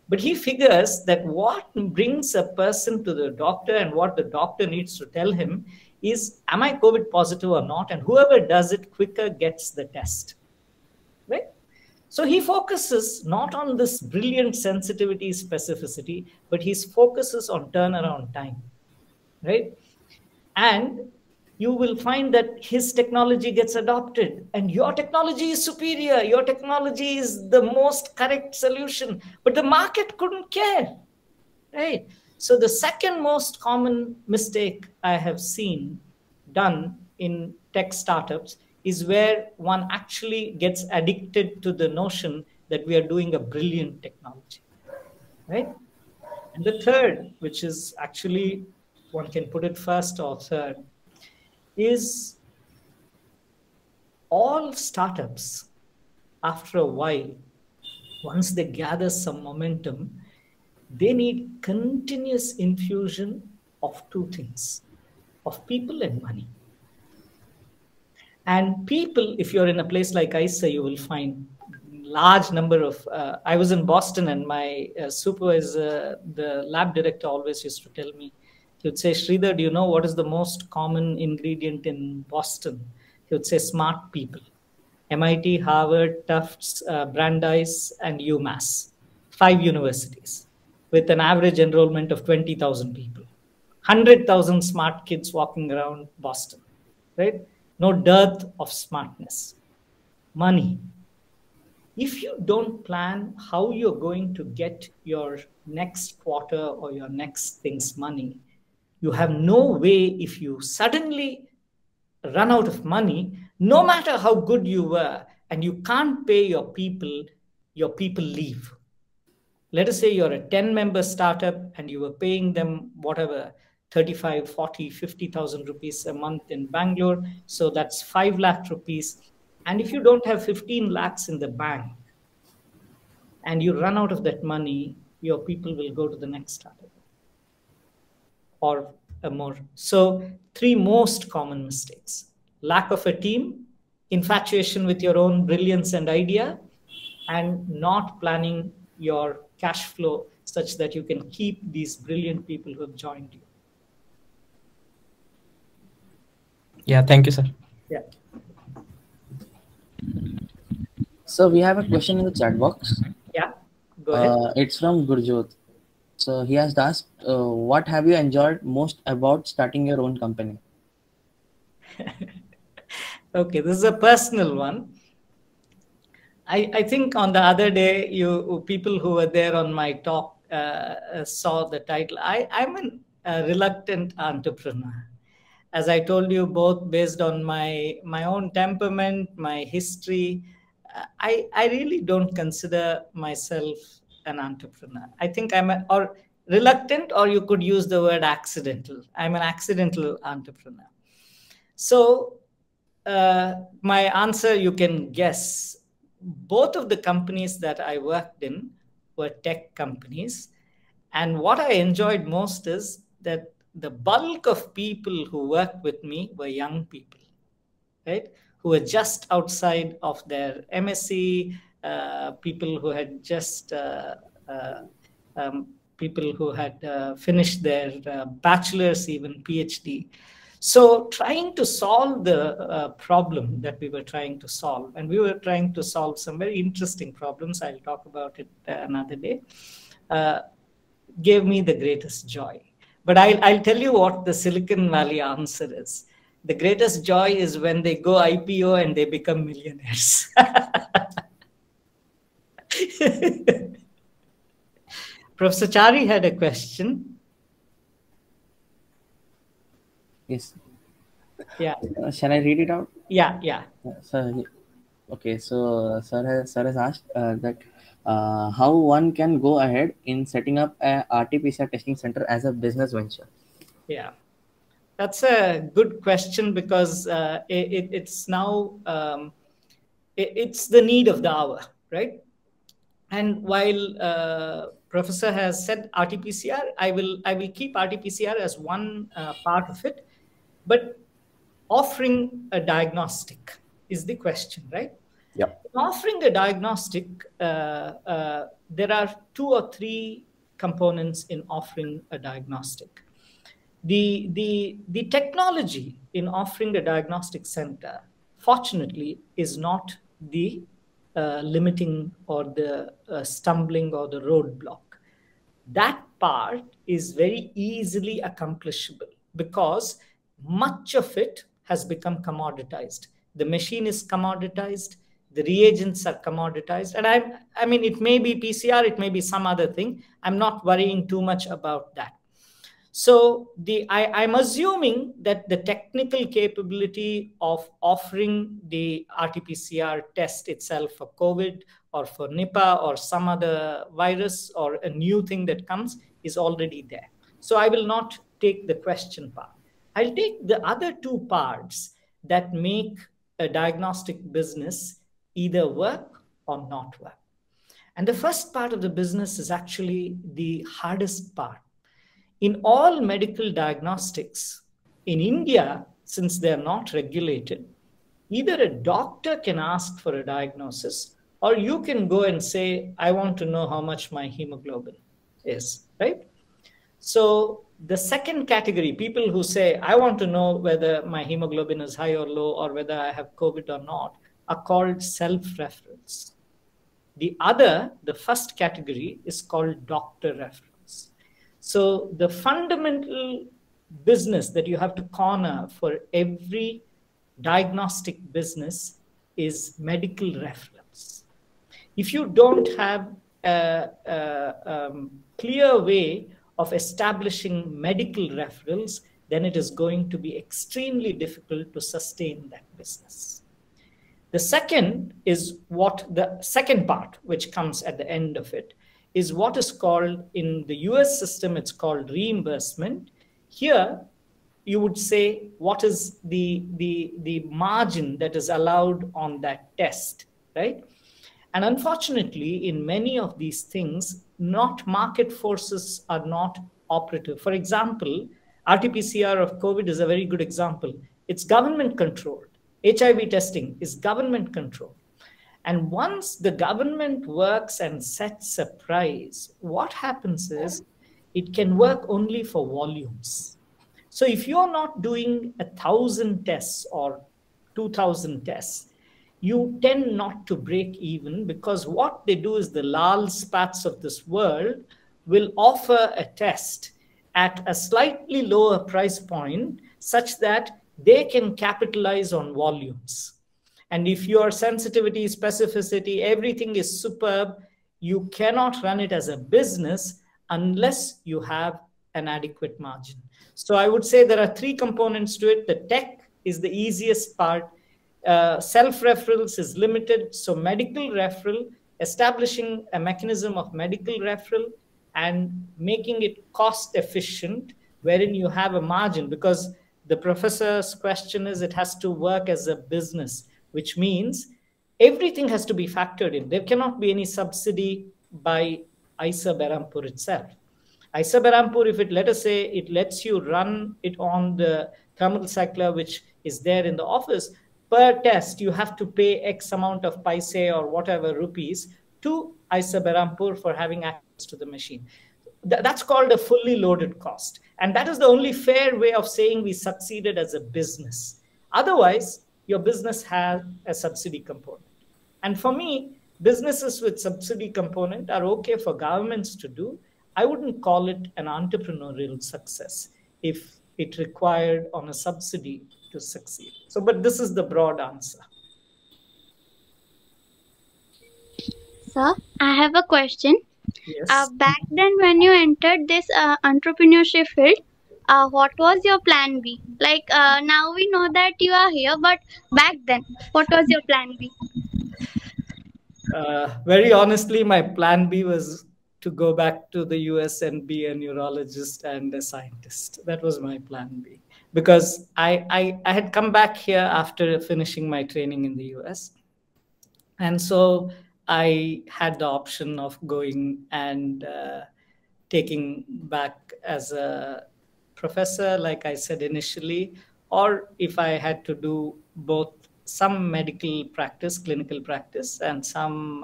But he figures that what brings a person to the doctor and what the doctor needs to tell him is, am I COVID positive or not? And whoever does it quicker gets the test, right? So he focuses not on this brilliant sensitivity, specificity, but he focuses on turnaround time, right? And you will find that his technology gets adopted and your technology is superior. Your technology is the most correct solution, but the market couldn't care, right? So the second most common mistake I have seen done in tech startups is where one actually gets addicted to the notion that we are doing a brilliant technology, right? And the third, which is actually, one can put it first or third, is all startups, after a while, once they gather some momentum, they need continuous infusion of two things, of people and money. And people, if you're in a place like IISER, you will find large number of, I was in Boston and my supervisor, the lab director, always used to tell me, he would say, Sridhar, do you know what is the most common ingredient in Boston? He would say smart people. MIT, Harvard, Tufts, Brandeis, and UMass. 5 universities with an average enrollment of 20,000 people. 100,000 smart kids walking around Boston, right? No dearth of smartness. Money. If you don't plan how you're going to get your next quarter or your next thing's money, you have no way. If you suddenly run out of money, no matter how good you were, and you can't pay your people leave. Let us say you're a 10-member startup and you were paying them whatever, 35, 40, 50,000 rupees a month in Bangalore. So that's 5 lakh rupees. And if you don't have 15 lakhs in the bank and you run out of that money, your people will go to the next startup or more. So 3 most common mistakes: lack of a team, infatuation with your own brilliance and idea, and not planning your cash flow such that you can keep these brilliant people who have joined you. Yeah, thank you, sir. Yeah. So we have a question in the chat box. Yeah, go ahead. It's from Gurjot. So he has asked, what have you enjoyed most about starting your own company? Okay, this is a personal one. I think on the other day, you people who were there on my talk saw the title. I'm a reluctant entrepreneur. As I told you, both based on my own temperament, my history, I really don't consider myself an entrepreneur. I think I'm or reluctant, or you could use the word accidental. I'm an accidental entrepreneur. So my answer, you can guess. Both of the companies that I worked in were tech companies. And what I enjoyed most is that the bulk of people who worked with me were young people, right? Who were just outside of their MSc, people who had just people who had finished their bachelor's, even PhD. So trying to solve the problem that we were trying to solve, and we were trying to solve some very interesting problems. I'll talk about it another day. gave me the greatest joy. But I'll tell you what the Silicon Valley answer is. The greatest joy is when they go IPO and they become millionaires. Professor Chari had a question. Yes. Yeah. Shall I read it out? Yeah. Sir, okay, so sir has asked that how one can go ahead in setting up a RT-PCR testing center as a business venture. Yeah, that's a good question, because it's now it's the need of the hour, right? And while Professor has said RT-PCR, I will keep RT-PCR as one part of it, but offering a diagnostic is the question, right? Yeah. In offering a diagnostic, there are 2 or 3 components in offering a diagnostic. The technology in offering a diagnostic center, fortunately, is not the limiting or the stumbling or the roadblock. That part is very easily accomplishable, because much of it has become commoditized. The machine is commoditized, the reagents are commoditized, and I mean, it may be PCR, it may be some other thing. I'm not worrying too much about that. So I'm assuming that the technical capability of offering the RT-PCR test itself for COVID or for Nipah or some other virus or a new thing that comes is already there. So I will not take the question part. I'll take the other 2 parts that make a diagnostic business either work or not work. And the first part of the business is actually the hardest part. In all medical diagnostics, in India, since they are not regulated, either a doctor can ask for a diagnosis, or you can go and say, I want to know how much my hemoglobin is, right? So the second category, people who say, I want to know whether my hemoglobin is high or low, or whether I have COVID or not, are called self-reference. The first category is called doctor reference. So the fundamental business that you have to corner for every diagnostic business is medical reference. If you don't have a clear way of establishing medical referrals, then it is going to be extremely difficult to sustain that business. The second is the second part, which comes at the end of it, is what is called, in the US system, it's called reimbursement. Here, you would say, what is the margin that is allowed on that test, right? And unfortunately, in many of these things, not market forces are not operative. For example, RT-PCR of COVID is a very good example. It's government controlled. HIV testing is government controlled. And once the government works and sets a price, what happens is it can work only for volumes. So if you're not doing 1,000 tests or 2,000 tests, you tend not to break even, because what they do is the Lal Spats of this world will offer a test at a slightly lower price point such that they can capitalize on volumes. And if your sensitivity, specificity, everything is superb, you cannot run it as a business unless you have an adequate margin. So I would say there are 3 components to it. The tech is the easiest part. Self-referrals is limited. So medical referral, establishing a mechanism of medical referral and making it cost efficient, wherein you have a margin, because the professor's question is it has to work as a business, which means everything has to be factored in. There cannot be any subsidy by IISER Berhampur itself. IISER Berhampur, if it, let us say, it lets you run it on the thermal cycler, which is there in the office, per test, you have to pay X amount of paise or whatever rupees to IISER Berhampur for having access to the machine. That's called a fully loaded cost. And that is the only fair way of saying we succeeded as a business. Otherwise, your business has a subsidy component. And for me, businesses with subsidy component are okay for governments to do. I wouldn't call it an entrepreneurial success if it required on a subsidy to succeed. So, but this is the broad answer. Sir, I have a question. Yes. Back then, when you entered this entrepreneurship field, what was your plan B? Like now we know that you are here, but back then, what was your plan B? Very honestly, my plan B was to go back to the US and be a neurologist and a scientist. That was my plan B. Because I had come back here after finishing my training in the US. And so I had the option of going and taking back as a professor, like I said initially, or if I had to do both some medical practice, clinical practice, and some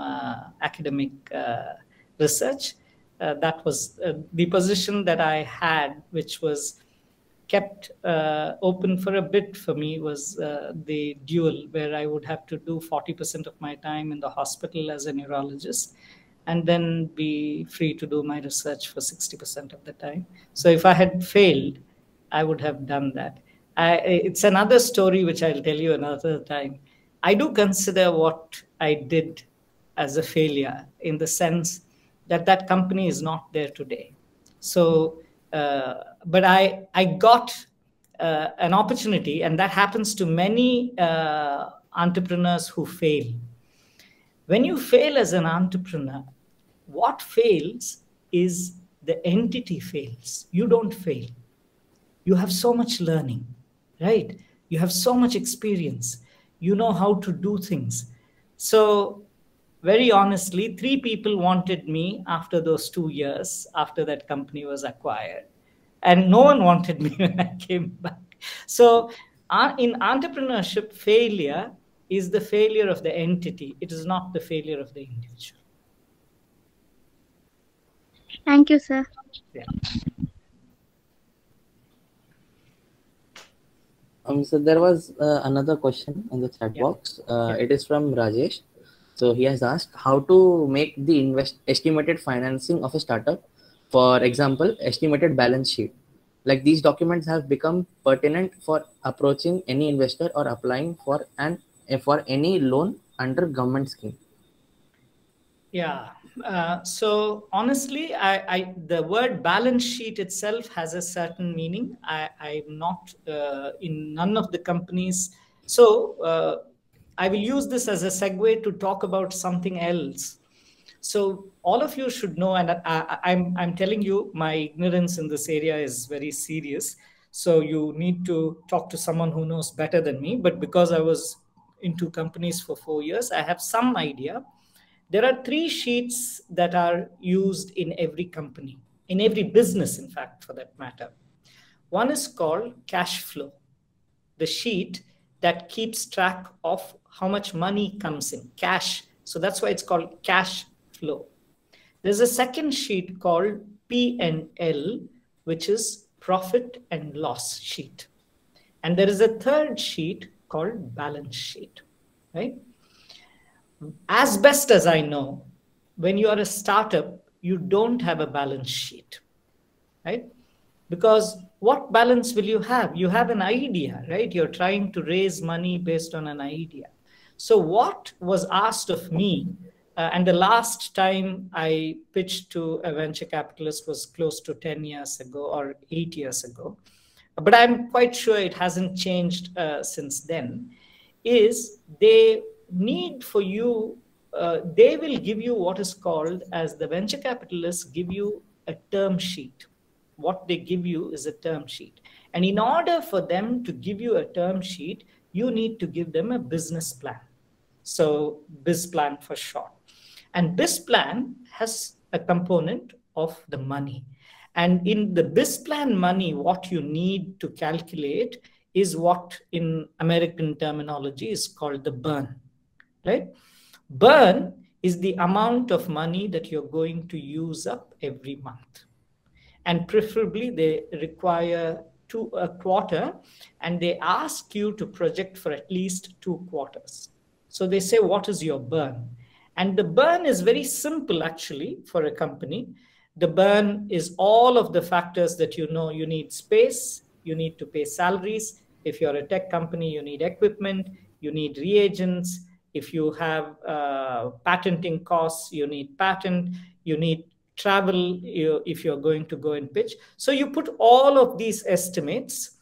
academic research. That was the position that I had, which was kept open for a bit for me, was the dual, where I would have to do 40% of my time in the hospital as a neurologist and then be free to do my research for 60% of the time. So if I had failed, I would have done that. It's another story which I'll tell you another time. I do consider what I did as a failure in the sense that that company is not there today. So, but I got an opportunity, and that happens to many entrepreneurs who fail. When you fail as an entrepreneur, what fails is the entity fails. You don't fail. You have so much learning, right? You have so much experience. You know how to do things. So very honestly, 3 people wanted me after those 2 years, after that company was acquired. And no one wanted me when I came back. So in entrepreneurship, failure is the failure of the entity. It is not the failure of the individual. Thank you, sir. Yeah. So there was another question in the chat box. It is from Rajesh. So he has asked how to make the estimated financing of a startup. For example, estimated balance sheet. Like these documents have become pertinent for approaching any investor or applying for any loan under government scheme. Yeah. So honestly, the word balance sheet itself has a certain meaning. I'm not in none of the companies. So I will use this as a segue to talk about something else. So all of you should know, and I'm telling you, my ignorance in this area is very serious. So you need to talk to someone who knows better than me. But because I was in 2 companies for 4 years, I have some idea. There are 3 sheets that are used in every company, in every business, in fact, for that matter. One is called cash flow, the sheet that keeps track of how much money comes in, cash. So that's why it's called cash flow. There's a second sheet called P&L, which is profit and loss sheet. And there is a third sheet called balance sheet, right? As best as I know, when you are a startup, you don't have a balance sheet, right? Because what balance will you have? You have an idea, right? You're trying to raise money based on an idea. So what was asked of me, and the last time I pitched to a venture capitalist was close to 10 years ago or 8 years ago, but I'm quite sure it hasn't changed since then, is they need for you, they will give you what is called, as the venture capitalists give you a term sheet. What they give you is a term sheet. And in order for them to give you a term sheet, you need to give them a business plan. So biz plan for short. And biz plan has a component of the money. And in the biz plan money, what you need to calculate is what in American terminology is called the burn, right? Burn is the amount of money that you're going to use up every month. And preferably they require a quarter, and they ask you to project for at least 2 quarters. So they say, what is your burn? And the burn is very simple actually for a company. the burn is all of the factors that you know. You need space, you need to pay salaries. If you're a tech company, you need equipment, you need reagents. If you have patenting costs, you need patent, you need travel if you're going to go and pitch. So you put all of these estimates.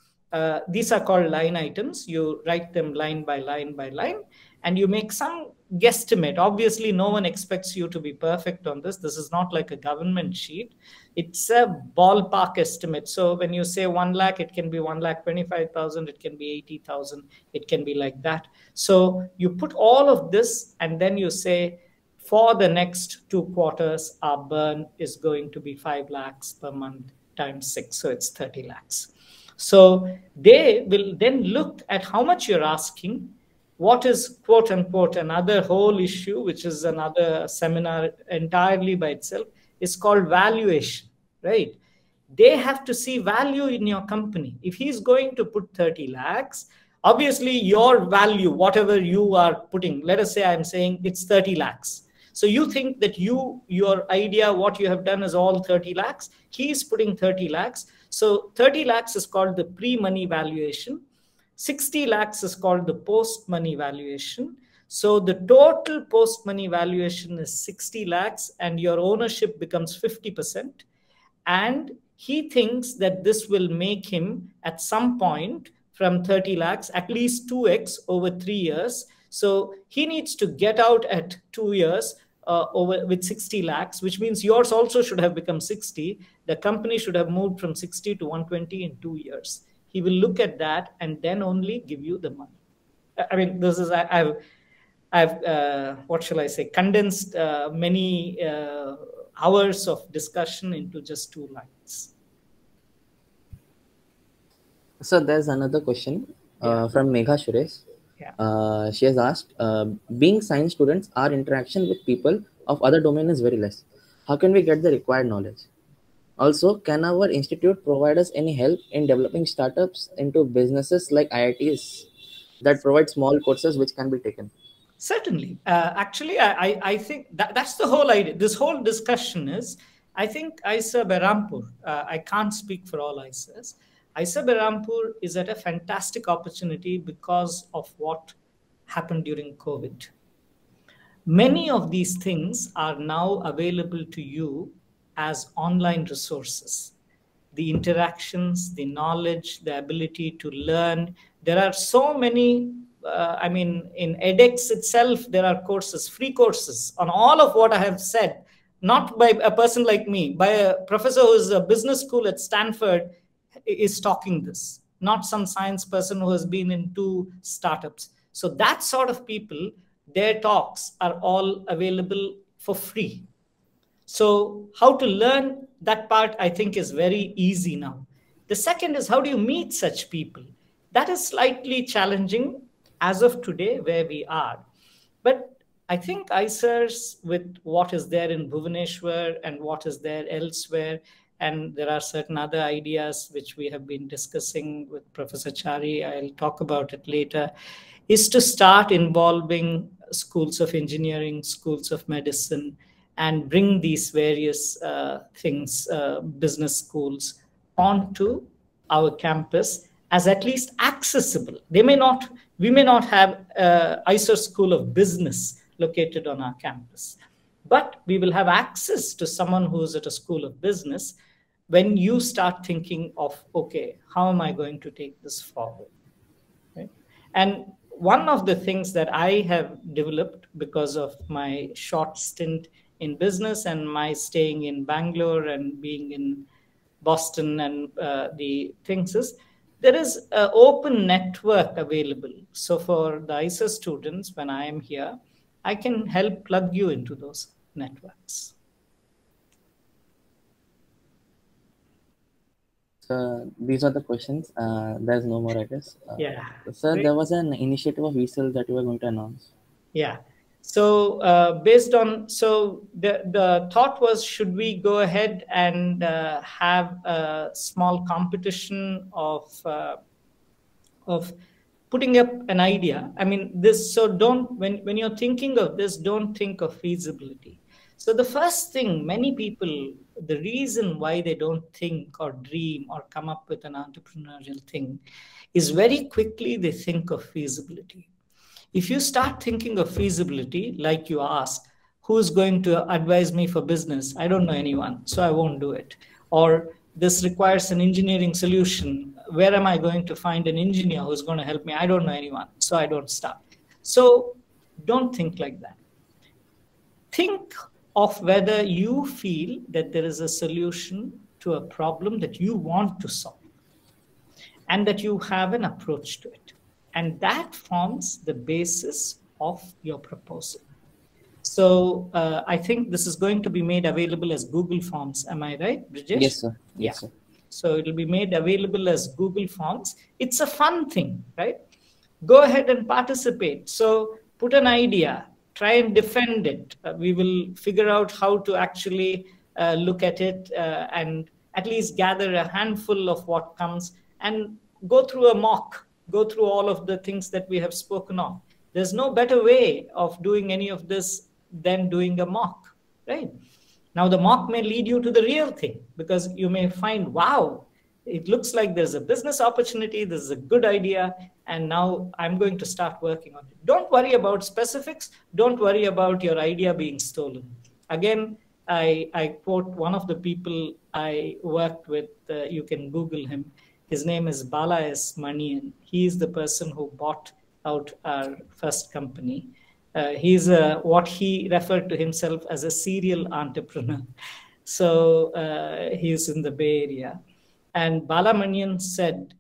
These are called line items. You write them line by line by line, and you make some guesstimate. Obviously, no one expects you to be perfect on this. This is not like a government sheet. It's a ballpark estimate. So when you say 1 lakh, it can be 1,25,000, it can be 80,000, it can be like that. So you put all of this, and then you say, for the next 2 quarters, our burn is going to be 5 lakhs per month times 6. So it's 30 lakhs. So they will then look at how much you're asking. What is, quote unquote, another whole issue, which is another seminar entirely by itself, is called valuation, right? They have to see value in your company. If he's going to put 30 lakhs, obviously your value, whatever you are putting, let us say I'm saying it's 30 lakhs. So you think that your idea, what you have done is all 30 lakhs. He is putting 30 lakhs. So 30 lakhs is called the pre-money valuation. 60 lakhs is called the post-money valuation. So the total post-money valuation is 60 lakhs and your ownership becomes 50%. And he thinks that this will make him at some point from 30 lakhs, at least 2x over 3 years. So he needs to get out at 2 years with 60 lakhs, which means yours also should have become 60. The company should have moved from 60 to 120 in 2 years. He will look at that and then only give you the money. I mean, this is, I've what shall I say, condensed many hours of discussion into just 2 lines. So there's another question from Megha Suresh. Yeah. She has asked, being science students, our interaction with people of other domain is very less. How can we get the required knowledge? Also, can our institute provide us any help in developing startups into businesses like IITs that provide small courses which can be taken? Certainly. Actually, I think that's the whole idea. This whole discussion is, I think IISER Berhampur, I can't speak for all IISERs. IISER Berhampur is at a fantastic opportunity because of what happened during COVID. Many of these things are now available to you as online resources. The interactions, the knowledge, the ability to learn. There are so many, I mean, in edX itself, there are courses, free courses on all of what I have said, not by a person like me, by a professor who is a business school at Stanford is talking this, not some science person who has been in 2 startups. So that sort of people, their talks are all available for free. So how to learn that part, I think, is very easy now. The second is, how do you meet such people? That is slightly challenging as of today where we are. But I think IISERs, with what is there in Bhubaneswar and what is there elsewhere, and there are certain other ideas which we have been discussing with Professor Chari, I'll talk about it later, is to start involving schools of engineering, schools of medicine, and bring these various things, business schools, onto our campus as at least accessible. We may not have IISER School of Business located on our campus, but we will have access to someone who is at a school of business when you start thinking of, okay, how am I going to take this forward? Right? And one of the things that I have developed because of my short stint in business and my staying in Bangalore and being in Boston and the things is, there is an open network available. So for the IISER students, when I am here, I can help plug you into those networks. So these are the questions. There's no more, I guess. Yeah. Sir, there was an initiative of IISER that you were going to announce. Yeah. So based on, so the thought was, should we go ahead and have a small competition of putting up an idea? I mean, this, so don't, when you're thinking of this, don't think of feasibility. So the first thing many people the reason why they don't think or dream or come up with an entrepreneurial thing is very quickly they think of feasibility. If you start thinking of feasibility, like you ask, who's going to advise me for business? I don't know anyone, so I won't do it. Or this requires an engineering solution. Where am I going to find an engineer who's going to help me? I don't know anyone, so I don't start. So don't think like that. Think of whether you feel that there is a solution to a problem that you want to solve and that you have an approach to it. And that forms the basis of your proposal. So I think this is going to be made available as Google Forms. Am I right, Brijesh? Yes, sir. Yes, sir. So it will be made available as Google Forms. It's a fun thing, right? Go ahead and participate. So put an idea, try and defend it. We will figure out how to actually look at it and at least gather a handful of what comes and go through a mock, go through all of the things that we have spoken of. There's no better way of doing any of this than doing a mock, right? Now, the mock may lead you to the real thing because you may find, wow, it looks like there's a business opportunity, this is a good idea, and now I'm going to start working on it. Don't worry about specifics. Don't worry about your idea being stolen. Again, I quote one of the people I worked with. You can Google him. His name is Bala S. Manian. He is the person who bought out our first company. He's what he referred to himself as a serial entrepreneur. So he's in the Bay Area. And Bala Manian said,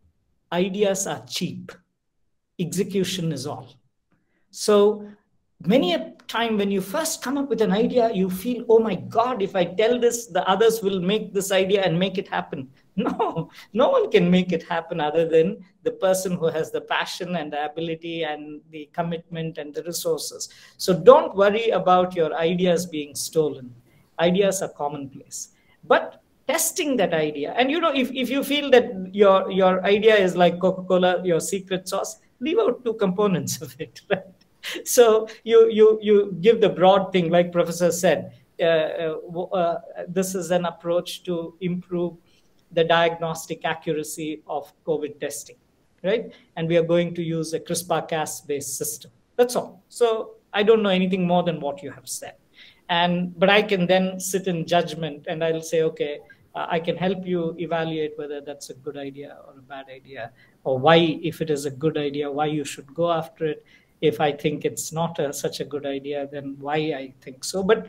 ideas are cheap. Execution is all. So many a time when you first come up with an idea, you feel, oh my God, if I tell this, the others will make this idea and make it happen. No, no one can make it happen other than the person who has the passion and the ability and the commitment and the resources. So don't worry about your ideas being stolen. Ideas are commonplace. But testing that idea, and you know, if you feel that your idea is like Coca-Cola, your secret sauce, leave out 2 components of it, right? So you give the broad thing, like Professor said, this is an approach to improve the diagnostic accuracy of COVID testing, right? And we are going to use a CRISPR-Cas-based system. That's all. So I don't know anything more than what you have said. But I can then sit in judgment and I'll say, okay, I can help you evaluate whether that's a good idea or a bad idea, or why, if it is a good idea, why you should go after it. If I think it's not such a good idea, then why I think so. But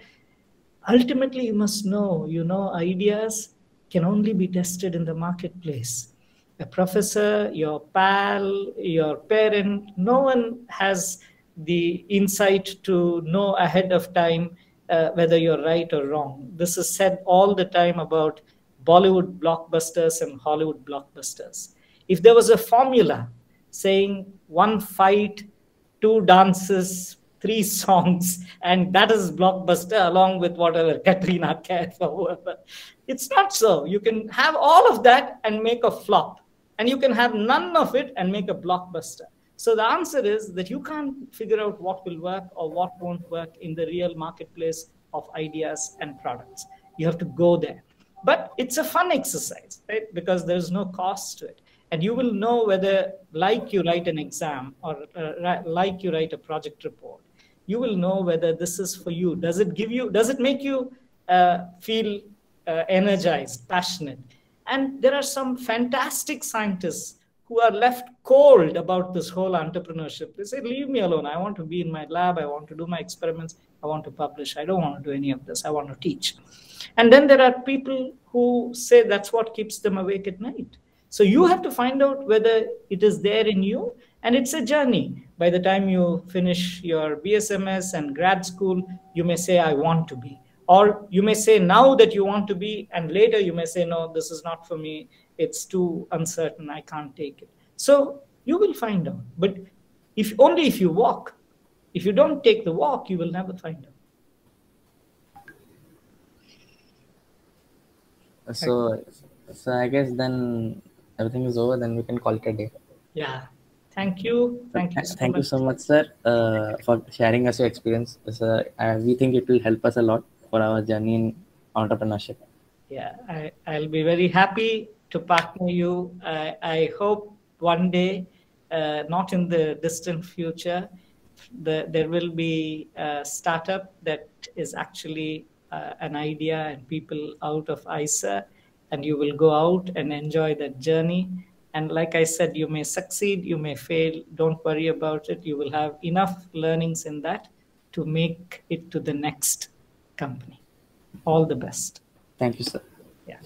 ultimately, you must know, ideas can only be tested in the marketplace. A professor, your pal, your parent, no one has the insight to know ahead of time whether you're right or wrong. This is said all the time about Bollywood blockbusters and Hollywood blockbusters. If there was a formula saying 1 fight, 2 dances, 3 songs, and that is blockbuster along with whatever Katrina Kaif or whoever. It's not so. You can have all of that and make a flop, and you can have none of it and make a blockbuster. So the answer is that you can't figure out what will work or what won't work in the real marketplace of ideas and products. You have to go there. But it's a fun exercise, right? Because there's no cost to it. And you will know whether, like you write an exam or like you write a project report, you will know whether this is for you. Does it make you feel energized, passionate? And there are some fantastic scientists who are left cold about this whole entrepreneurship. They say, leave me alone. I want to be in my lab. I want to do my experiments. I want to publish. I don't want to do any of this. I want to teach. And then there are people who say that's what keeps them awake at night. So you have to find out whether it is there in you, and it's a journey. By the time you finish your BSMS and grad school, you may say, I want to be. Or you may say now that you want to be, and later you may say, no, this is not for me. It's too uncertain. I can't take it. So you will find out. But only if you walk. If you don't take the walk, you will never find out. So I guess then everything is over. Then we can call it a day. Yeah. Thank you. Thank you so much, sir, for sharing us your experience. We think it will help us a lot for our journey in entrepreneurship. Yeah, I'll be very happy to partner you. I hope one day, not in the distant future, there will be a startup that is actually an idea and people out of IISER, and you will go out and enjoy that journey. And like I said, you may succeed, you may fail. Don't worry about it. You will have enough learnings in that to make it to the next company. All the best. Thank you, sir. Yeah.